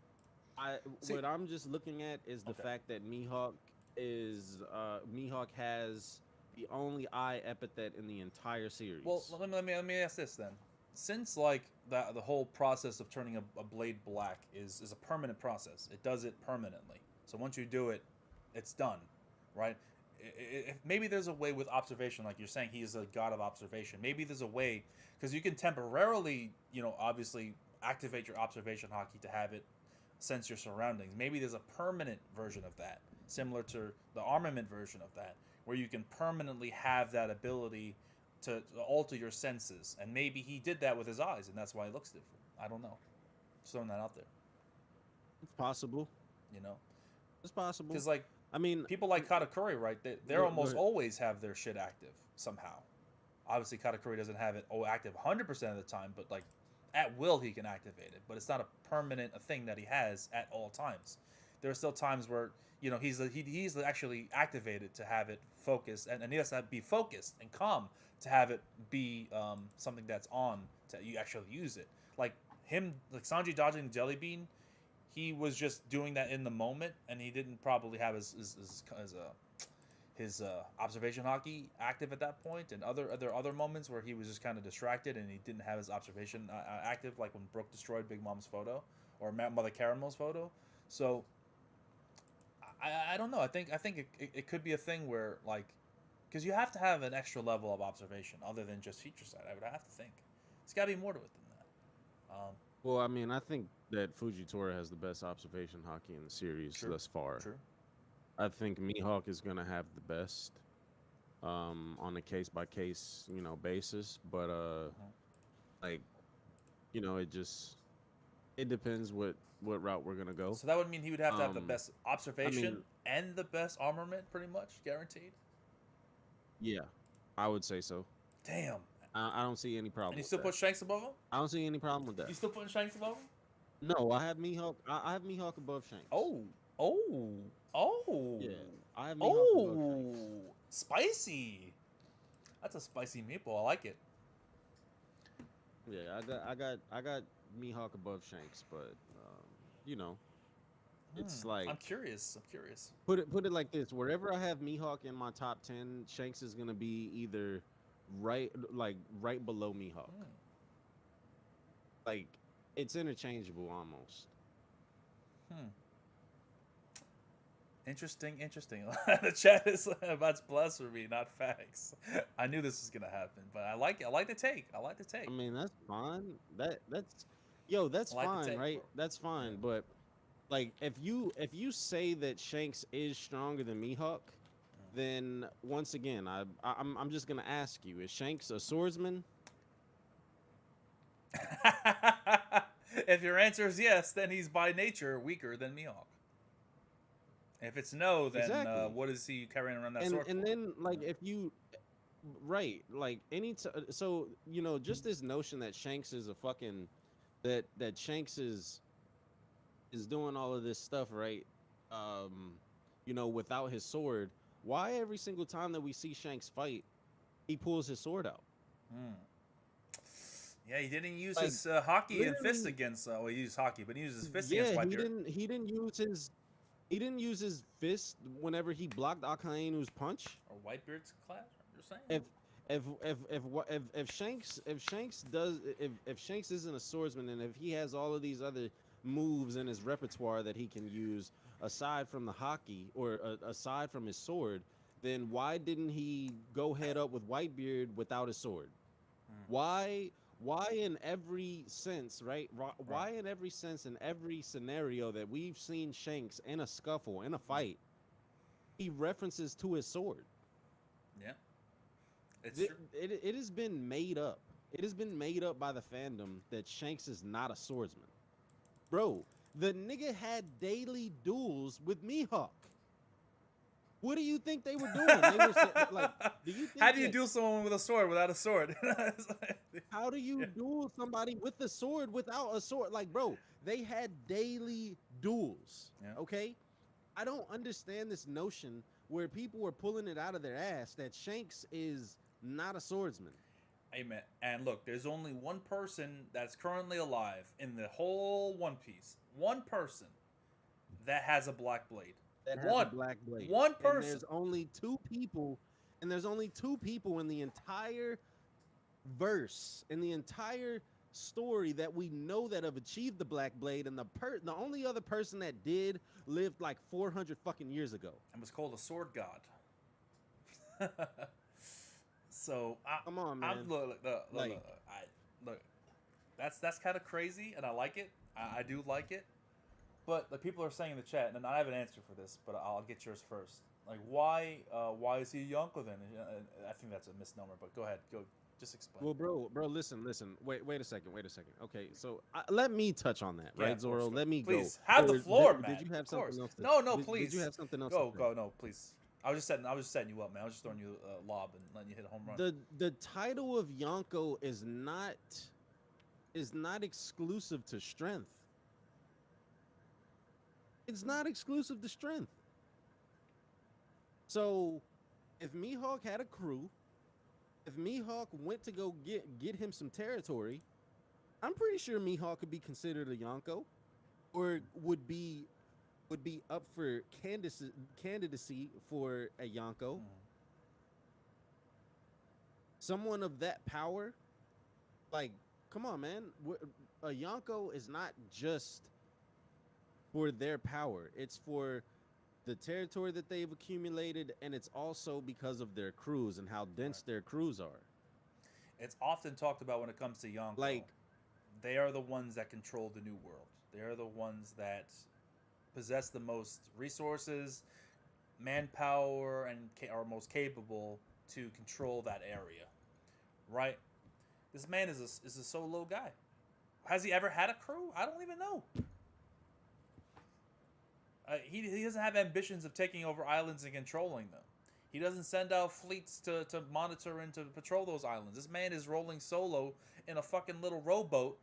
See- what I'm just looking at is the Okay. fact that Mihawk has the only eye epithet in the entire series. Well, let me ask this then. Since like the whole process of turning a blade black is a permanent process, it does it permanently. So once you do it, it's done, right? If maybe there's a way with observation, like you're saying, he is a god of observation. Maybe there's a way, because you can temporarily, obviously activate your observation hockey to have it sense your surroundings. Maybe there's a permanent version of that, similar to the armament version of that, where you can permanently have that ability to alter your senses. And maybe he did that with his eyes, and that's why he looks different. I don't know. Just throwing that out there. it's possible. It's possible. Because like I mean, people like Katakuri, right? They But- almost but- always have their shit active somehow. Obviously, Katakuri doesn't have it active 100% of the time, but like at will he can activate it. But it's not a permanent thing that he has at all times. There are still times where he's actually activated to have it focused, and he has to be focused and calm to have it be something that's on to you actually use it. Like him, like Sanji dodging the jelly bean. He was just doing that in the moment, and he didn't probably have his observation hockey active at that point. And other moments where he was just kind of distracted and he didn't have his observation active, like when Brooke destroyed Big Mom's photo or Mother Caramel's photo. So I don't know. I think it could be a thing where like, because you have to have an extra level of observation other than just feature sight. I would have to think it's got to be more to it than that. well, I mean, I think that Fujitora has the best observation hockey in the series True, thus far. True. I think Mihawk is gonna have the best. on a case by case, basis. But like, it depends what route we're gonna go. So that would mean he would have to have the Um, best I observation mean, and the best armament, pretty much guaranteed. yeah, I would say so. Damn. I don't see any And problem you with still that. put Shanks above him? I don't see any problem with You that. still putting Shanks above him? No, I have Mihawk. I have Mihawk above Shanks. Oh, Yeah, I have Mihawk above Shanks. spicy. That's a spicy meatball. I like it. Yeah, I got Mihawk above Shanks, but it's like I'm curious. put it like this: wherever I have Mihawk in my top 10, Shanks is gonna be either right below Mihawk. Hmm. Like it's interchangeable almost. Interesting. The chat is that's blasphemy, not facts. I knew this was gonna happen, but I like it. I like the take. I mean, that's fine. That's I yo, that's like the fine, take, right? bro. That's fine. But like, if you say that Shanks is stronger than Mihawk, then once again, I'm just gonna ask you: is Shanks a swordsman? If your answer is yes, then he's by nature weaker than Mihawk. If it's no, then Exactly. what is he carrying around that sword And for? then like if you right like so just this notion that Shanks is a fucking that Shanks is doing all of this stuff, right? Without his sword, why every single time that we see Shanks fight, he pulls his sword out? Yeah, he didn't use Like, his hockey and fist literally- against. Well, he used hockey, but he used his fist Yeah, against he Whitebeard. didn't use his fist whenever he blocked Akainu's punch. Or Whitebeard's class. You're saying? If Shanks isn't a swordsman, and if he has all of these other moves in his repertoire that he can use aside from the hockey or aside from his sword, then why didn't he go head up with Whitebeard without his sword? Why in every sense, right? Why in every sense, in every scenario that we've seen Shanks in a scuffle, in a fight, he references to his sword? Yeah. It's It, true. it has been made up. It has been made up by the fandom that Shanks is not a swordsman. Bro, the nigga had daily duels with Mihawk. What do you think they were doing? They were like, do you think How do you duel someone with a sword without a sword? How do you duel somebody with a sword without a sword? Like, bro, they had daily duels. Yeah. Okay? I don't understand this notion where people were pulling it out of their ass that Shanks is not a swordsman. Amen. And look, there's only one person that's currently alive in the whole One Piece. One person that has a black blade. That has a black blade. One And person. there's only two people in the entire verse, in the entire story that we know that have achieved the black blade, and the only other person that did lived like 400 fucking years ago. And was called a sword god. So Come on, man. Look, that's kind of crazy, and I like it. I do like it. But the people are saying in the chat, and I have an answer for this, but I'll get yours first. Like, why is he a Yonko then? I think that's a misnomer, but go ahead, just explain. Well, bro, listen. Wait a second. Okay, so let me touch on that, right, Zoro? Let me please go. have the floor, man. Did you have something else? No, please. Did you have something else? Go, no, please. I was just setting you up, man. I was just throwing you a lob and letting you hit a home run. The title of Yonko is not exclusive to strength. It's not exclusive to strength. So, if Mihawk had a crew, if Mihawk went to go get him some territory, I'm pretty sure Mihawk could be considered a Yonko, or would be up for candidacy for a Yonko. Someone of that power, like, come on, man. A Yonko is not just for their power. It's for the territory that they've accumulated, and it's also because of their crews and how dense their crews are. It's often talked about when it comes to Yonko. Like, they are the ones that control the new world. They are the ones that possess the most resources, manpower, and are most capable to control that area, right? This man is a solo guy. Has he ever had a crew? I don't even know. He doesn't have ambitions of taking over islands and controlling them. He doesn't send out fleets to monitor and to patrol those islands. This man is rolling solo in a fucking little rowboat,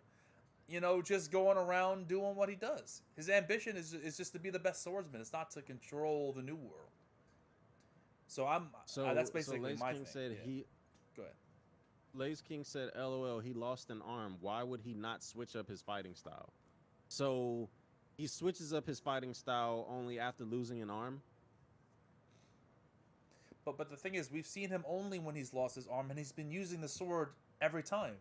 just going around doing what he does. His ambition is just to be the best swordsman. It's not to control the new world. So that's basically Lace my King thing. said Yeah. Go ahead. Lace King said, "LOL, he lost an arm. Why would he not switch up his fighting style?" So he switches up his fighting style only after losing an arm. But the thing is, we've seen him only when he's lost his arm, and he's been using the sword every time.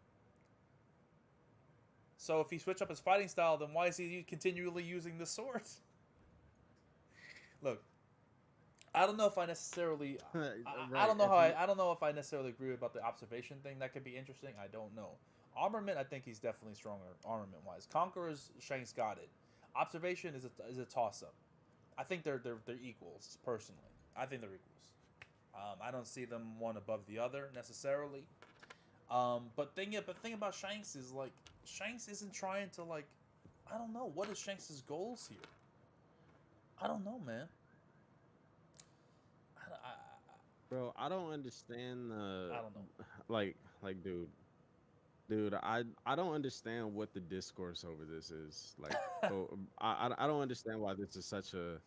So if he switched up his fighting style, then why is he continually using the sword? Look, I don't know if I necessarily, I don't know if I necessarily agree about the observation thing. That could be interesting. I don't know. Armament, I think he's definitely stronger armament wise. Conquerors, Shanks got it. Observation is a toss up. I think they're equals personally. I think they're equals. I don't see them one above the other necessarily. But thing about Shanks is like Shanks isn't trying to like, I don't know, what is Shanks' goals here? I don't know, man. Bro, I don't understand I don't know. like dude, I don't understand what the discourse over this is. Like, I don't understand why this is such a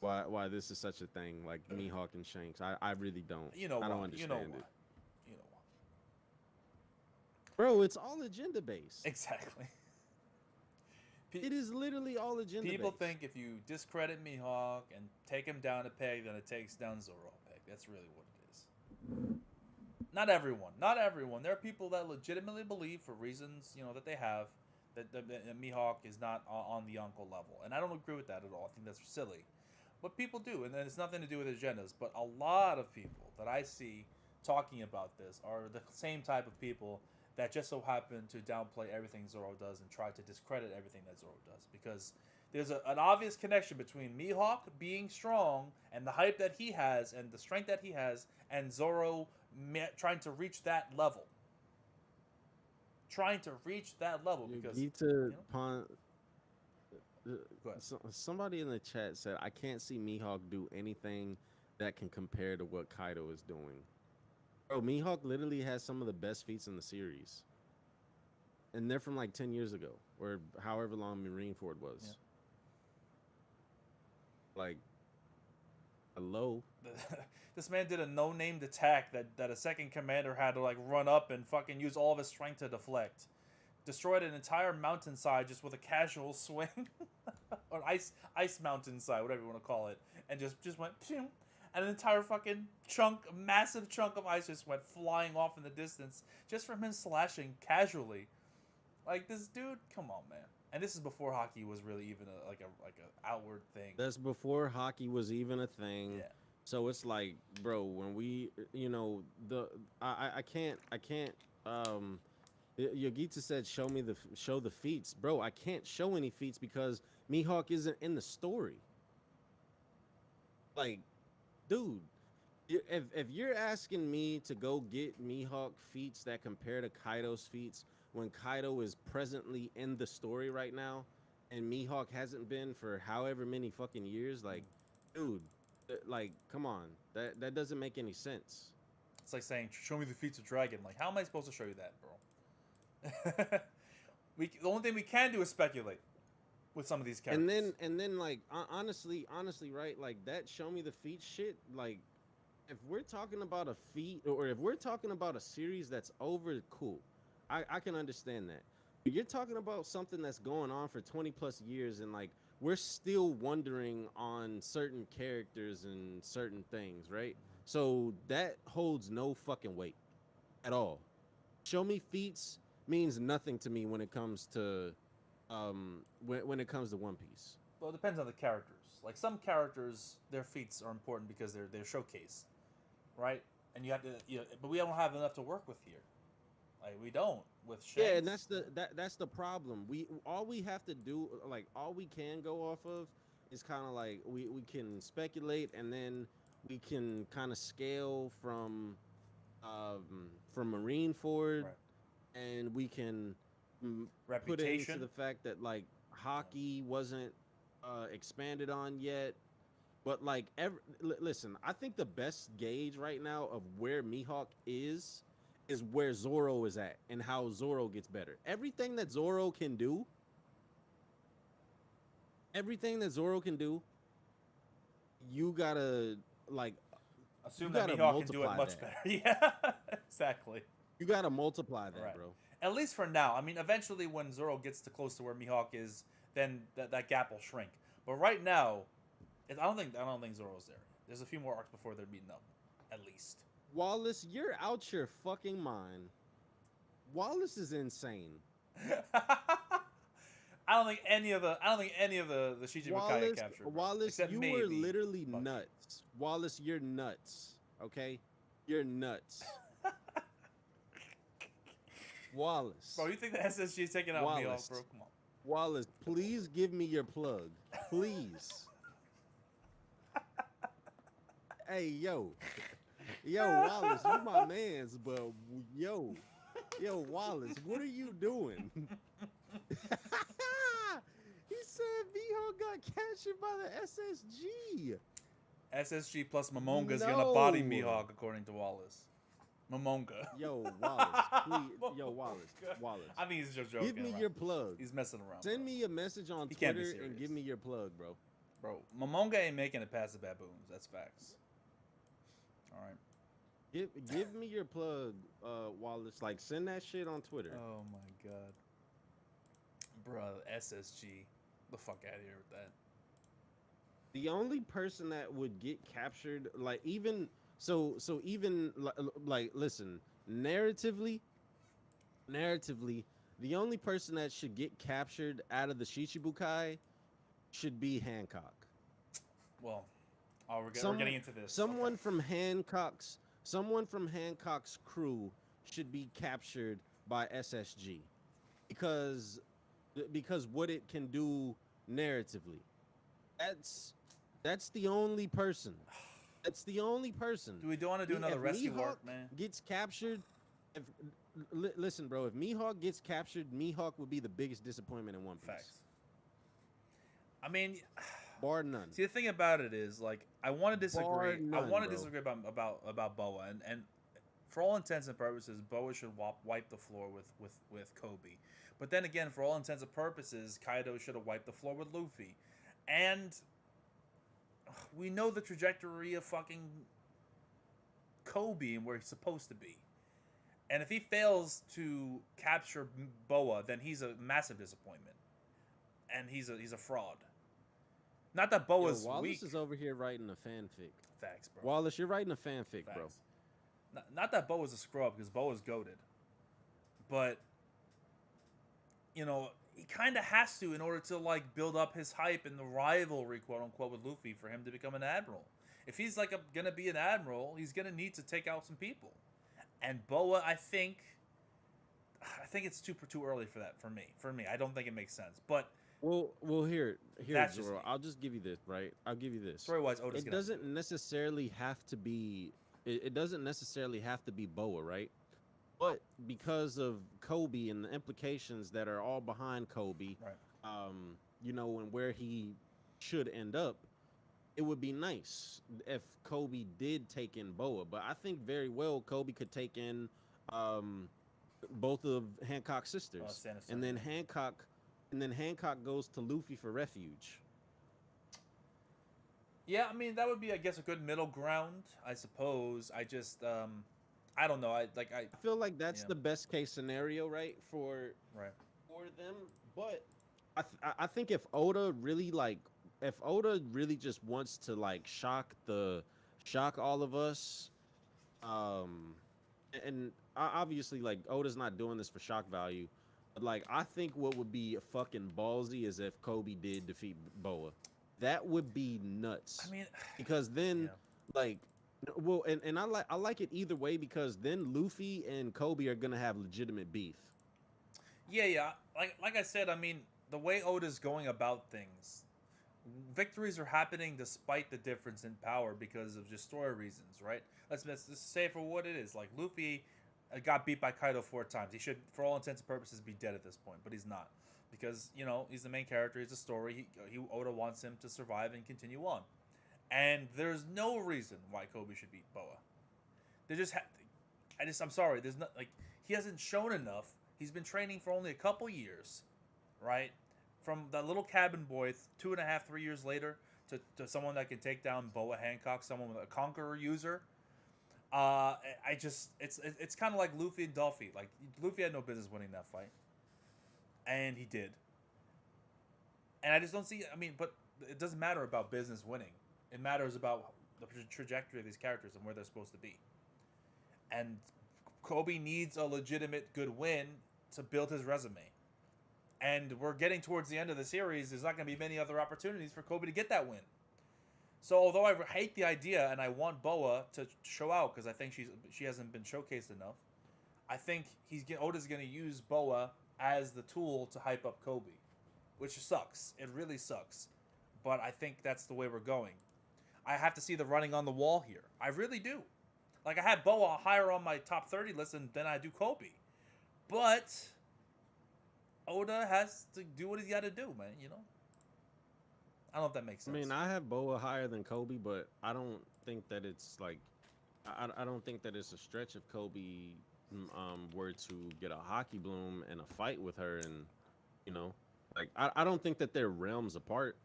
why this is such a thing. Like Mihawk and Shanks, I really don't. I don't understand it. You know why? Bro, it's all agenda based. Exactly. It is literally all agenda People based. think if you discredit Mihawk and take him down a peg, then it takes down Zoro a peg. That's really what it is. Not everyone. Not everyone. There are people that legitimately believe, for reasons that they have, that Mihawk is not on the uncle level, and I don't agree with that at all. I think that's silly, but people do, and then it's nothing to do with agendas. But a lot of people that I see talking about this are the same type of people that just so happen to downplay everything Zoro does and try to discredit everything that Zoro does, because there's an obvious connection between Mihawk being strong and the hype that he has and the strength that he has, and Zoro trying to reach that level. Trying to reach that level because somebody in the chat said, "I can't see Mihawk do anything that can compare to what Kaido is doing." Bro, Mihawk literally has some of the best feats in the series. And they're from like 10 years ago, or however long Marineford was. Yeah. Like, hello? This man did a no-named attack that a second commander had to like run up and fucking use all of his strength to deflect. Destroyed an entire mountainside just with a casual swing. Or ice mountainside, whatever you want to call it. And just went, phew, and an entire fucking massive chunk of ice just went flying off in the distance just from him slashing casually. Like, this dude, come on, man. And this is before hockey was really even a outward thing. That's before hockey was even a thing. Yeah. So it's like, bro, when we, I can't. Yogita said, show the feats, bro. I can't show any feats because Mihawk isn't in the story. Like, dude, if you're asking me to go get Mihawk feats that compare to Kaido's feats when Kaido is presently in the story right now and Mihawk hasn't been for however many fucking years, like, dude, like, come on, that doesn't make any sense. It's like saying, show me the feats of Dragon. Like, how am I supposed to show you that, bro? The only thing we can do is speculate with some of these characters. And then like, honestly, right, like, that show me the feat shit, like, if we're talking about a feat, or if we're talking about a series that's over, cool. I can understand that. But you're talking about something that's going on for 20 plus years, and like, we're still wondering on certain characters and certain things, right? So that holds no fucking weight at all. Show me feats means nothing to me when it comes to when it comes to One Piece. Well, it depends on the characters. Like, some characters, their feats are important because they're showcased, right? And you have to, but we don't have enough to work with here. Like, we don't with Shanks. Yeah, and that's the problem. All we have to do, like, all we can go off of is kind of like we can speculate, and then we can kind of scale from from Marineford, Right. and we can put into Reputation. the fact that like hockey wasn't expanded on yet. But like, listen, I think the best gauge right now of where Mihawk is where Zoro is at and how Zoro gets better. Everything that Zoro can do, you gotta like Assume you that gotta Mihawk can do it multiply much that. better. Yeah, exactly. You gotta multiply that, Right. bro. At least for now. I mean, eventually when Zoro gets to close to where Mihawk is, then that gap will shrink. But right now, I don't think Zoro's there. There's a few more arcs before they're meeting up, at least. Wallace, you're out your fucking mind. Wallace is insane. I don't think any of the Shichibukai get captured. Bro. Wallace, Except you maybe were literally Bucky. nuts. Wallace, you're nuts. Okay, you're nuts. Wallace. Bro, you think the SSG is taking out Wallace. Mihawk, bro? Come on. Wallace, please give me your plug. Please. Hey, yo. Yo, Wallace, you my mans, but yo, Wallace, what are you doing? He said Mihawk got captured by the SSG. SSG plus Momonga is gonna body Mihawk, according to Wallace. Momonga. Yo, Wallace, please. Yo, Wallace. I think he's just joking. Give me around. your plug. He's messing around. Send bro. me a message on He can't be Twitter and serious. give me your plug, bro. Bro, Momonga ain't making it past the baboons. That's facts. All right. Give me your plug, Wallace. Like, send that shit on Twitter. Oh my god. Bro, SSG. The fuck out of here with that. The only person that would get captured, like even like listen, narratively, the only person that should get captured out of the Shichibukai should be Hancock. Well, we're getting into this. Someone Okay. from Hancock's crew should be captured by SSG because what it can do narratively. That's the only person. That's the only person. Do we want to do another If rescue Mihawk arc, man? gets captured, listen, bro. If Mihawk gets captured, Mihawk would be the biggest disappointment in One Piece. Facts. I mean, Bar none. see, the thing about it is, like, I want to disagree. Bar none, I want to bro. disagree about Boa, and for all intents and purposes, Boa should wipe the floor with Kobe. But then again, for all intents and purposes, Kaido should have wiped the floor with Luffy, and we know the trajectory of fucking Kobe and where he's supposed to be. And if he fails to capture Boa, then he's a massive disappointment, and he's a fraud. Not that Boa's Wallace weak. is over here writing a fanfic. Facts, bro. Wallace, you're writing a fanfic, bro. Facts. Not that Boa's a scrub, because Boa's goated. But, you know, he kind of has to in order to, like, build up his hype and the rivalry, quote-unquote, with Luffy for him to become an admiral. If he's, like, going to be an admiral, he's going to need to take out some people. And Boa, I think it's too early for that, for me. I don't think it makes sense. But Well, here, That's just Zoro. me. I'll just give you this, right? I'll give you this. story-wise, Oda's It gonna doesn't necessarily have to be. It doesn't necessarily have to be Boa, right? But because of Kobe and the implications that are all behind Kobe, Right. you know, and where he should end up, it would be nice if Kobe did take in Boa. But I think very well Kobe could take in both of Hancock's sisters, Sanderson. and then Hancock goes to Luffy for refuge. Yeah, I mean, that would be, I guess, a good middle ground, I suppose. I just, I don't know. I feel like that's Yeah. the best case scenario, right, for them. But I think if Oda really just wants to like shock all of us, and obviously like Oda's not doing this for shock value, but like I think what would be fucking ballsy is if Kobe did defeat Boa. That would be nuts. I mean, because then yeah. like, well, and I like it either way, because then Luffy and Kobe are gonna have legitimate beef. Yeah. Like I said, I mean, the way Oda's going about things, victories are happening despite the difference in power because of just story reasons, right? Let's just say it for what it is. Like Luffy got beat by Kaido 4 times. He should, for all intents and purposes, be dead at this point, but he's not because he's the main character. He's a story. Oda wants him to survive and continue on, and there's no reason why Kobe should beat Boa. They just I'm sorry. There's not like he hasn't shown enough. He's been training for only a couple years, right? From that little cabin boy 2.5, 3 years later to someone that can take down Boa Hancock, someone with a conqueror user. It's kind of like Luffy and Duffy. Like Luffy had no business winning that fight, and he did. And I just don't see. I mean, but it doesn't matter about business winning. It matters about the trajectory of these characters and where they're supposed to be. And Kobe needs a legitimate good win to build his resume. And we're getting towards the end of the series. There's not going to be many other opportunities for Kobe to get that win. So although I hate the idea and I want Boa to show out because I think she hasn't been showcased enough, I think Oda's going to use Boa as the tool to hype up Kobe, which sucks. It really sucks. But I think that's the way we're going. I have to see the running on the wall here. I really do. Like I had Boa higher on my top 30 list than I do Kobe. But Oda has to do what he's got to do, man, I don't know if that makes sense. I mean, I have Boa higher than Kobe, but I don't think that it's like, I don't think that it's a stretch if Kobe were to get a hockey bloom and a fight with her, and like I don't think that they're realms apart.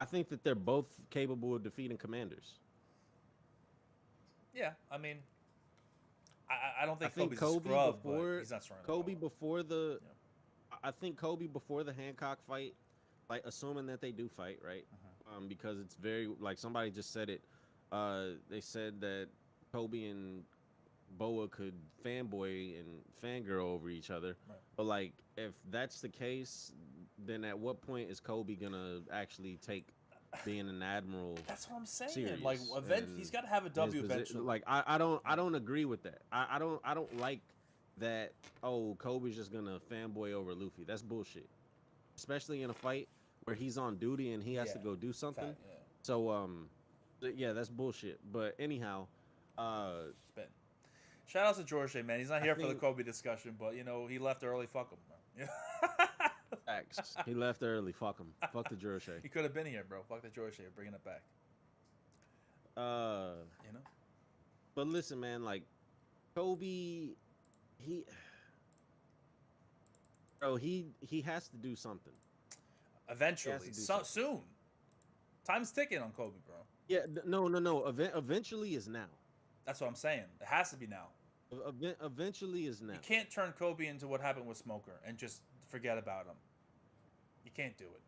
I think that they're both capable of defeating commanders. Yeah, I mean, I don't think, Kobe Kobe's a scrub, before but he's not strong. Kobe before the, I think Kobe before the Hancock fight, like assuming that they do fight, right? Because it's very like somebody just said it. They said that Kobe and Boa could fanboy and fangirl over each other. Right. But like, if that's the case, then at what point is Kobe gonna actually take being an admiral? That's what I'm saying. Serious, like, he's got to have a W eventually. Like, I don't agree with that. I don't like that. Oh, Kobe's just gonna fanboy over Luffy. That's bullshit. Especially in a fight where he's on duty and he has to go do something. Yeah. So yeah, that's bullshit. But anyhow, Spin. Shout out to George, man. He's not here for the Kobe discussion, but he left early. Fuck him, man. Facts. He left early. Fuck him. Fuck the George. He could have been here, bro. Fuck the George. Bringing it back. But listen, man. Like Kobe, he has to do something. Eventually, soon. Time's ticking on Kobe, bro. Yeah, no. Eventually is now. That's what I'm saying. It has to be now. Eventually is now. You can't turn Kobe into what happened with Smoker and just forget about him. You can't do it.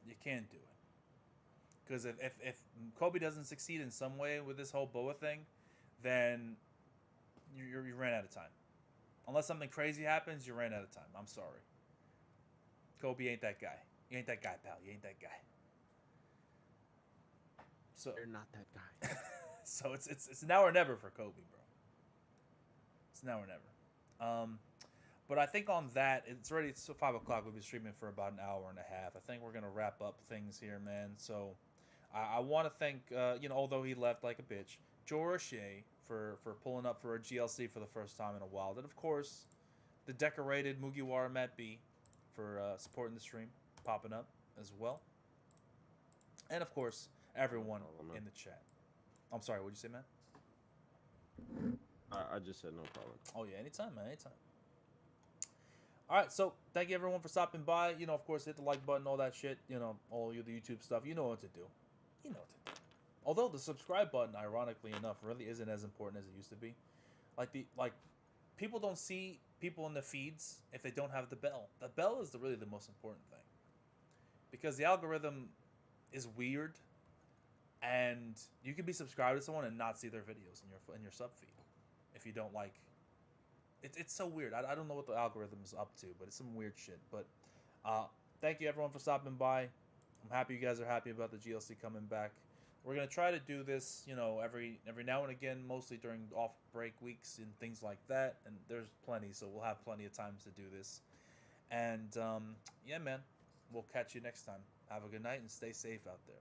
You can't do it. Because if Kobe doesn't succeed in some way with this whole Boa thing, then you ran out of time. Unless something crazy happens, you ran out of time. I'm sorry. Kobe ain't that guy. You ain't that guy, pal. You ain't that guy. So you're not that guy. So it's now or never for Kobe, bro. It's now or never. But I think on that, it's 5 o'clock. We'll be streaming for about an hour and a half. I think we're gonna wrap up things here, man. So I want to thank, although he left like a bitch, George for pulling up for a GLC for the first time in a while. And of course, the decorated Mugiwara Matt B for supporting the stream, popping up as well. And of course, everyone in the chat. I'm sorry, what'd you say, man? I just said no problem. Oh yeah, anytime, man, anytime. All right, so thank you everyone for stopping by. Of course, hit the like button, all that shit. All the YouTube stuff. You know what to do. You know what to do. Although the subscribe button, ironically enough, really isn't as important as it used to be. Like people don't see people in the feeds if they don't have the bell. The bell is really the most important thing, because the algorithm is weird, and you can be subscribed to someone and not see their videos in your sub feed if you don't like. It's so weird. I don't know what the algorithm is up to, but it's some weird shit. But thank you everyone for stopping by. I'm happy you guys are happy about the GLC coming back. We're gonna try to do this, every now and again, mostly during off break weeks and things like that. And there's plenty, so we'll have plenty of times to do this. And yeah, man, we'll catch you next time. Have a good night and stay safe out there.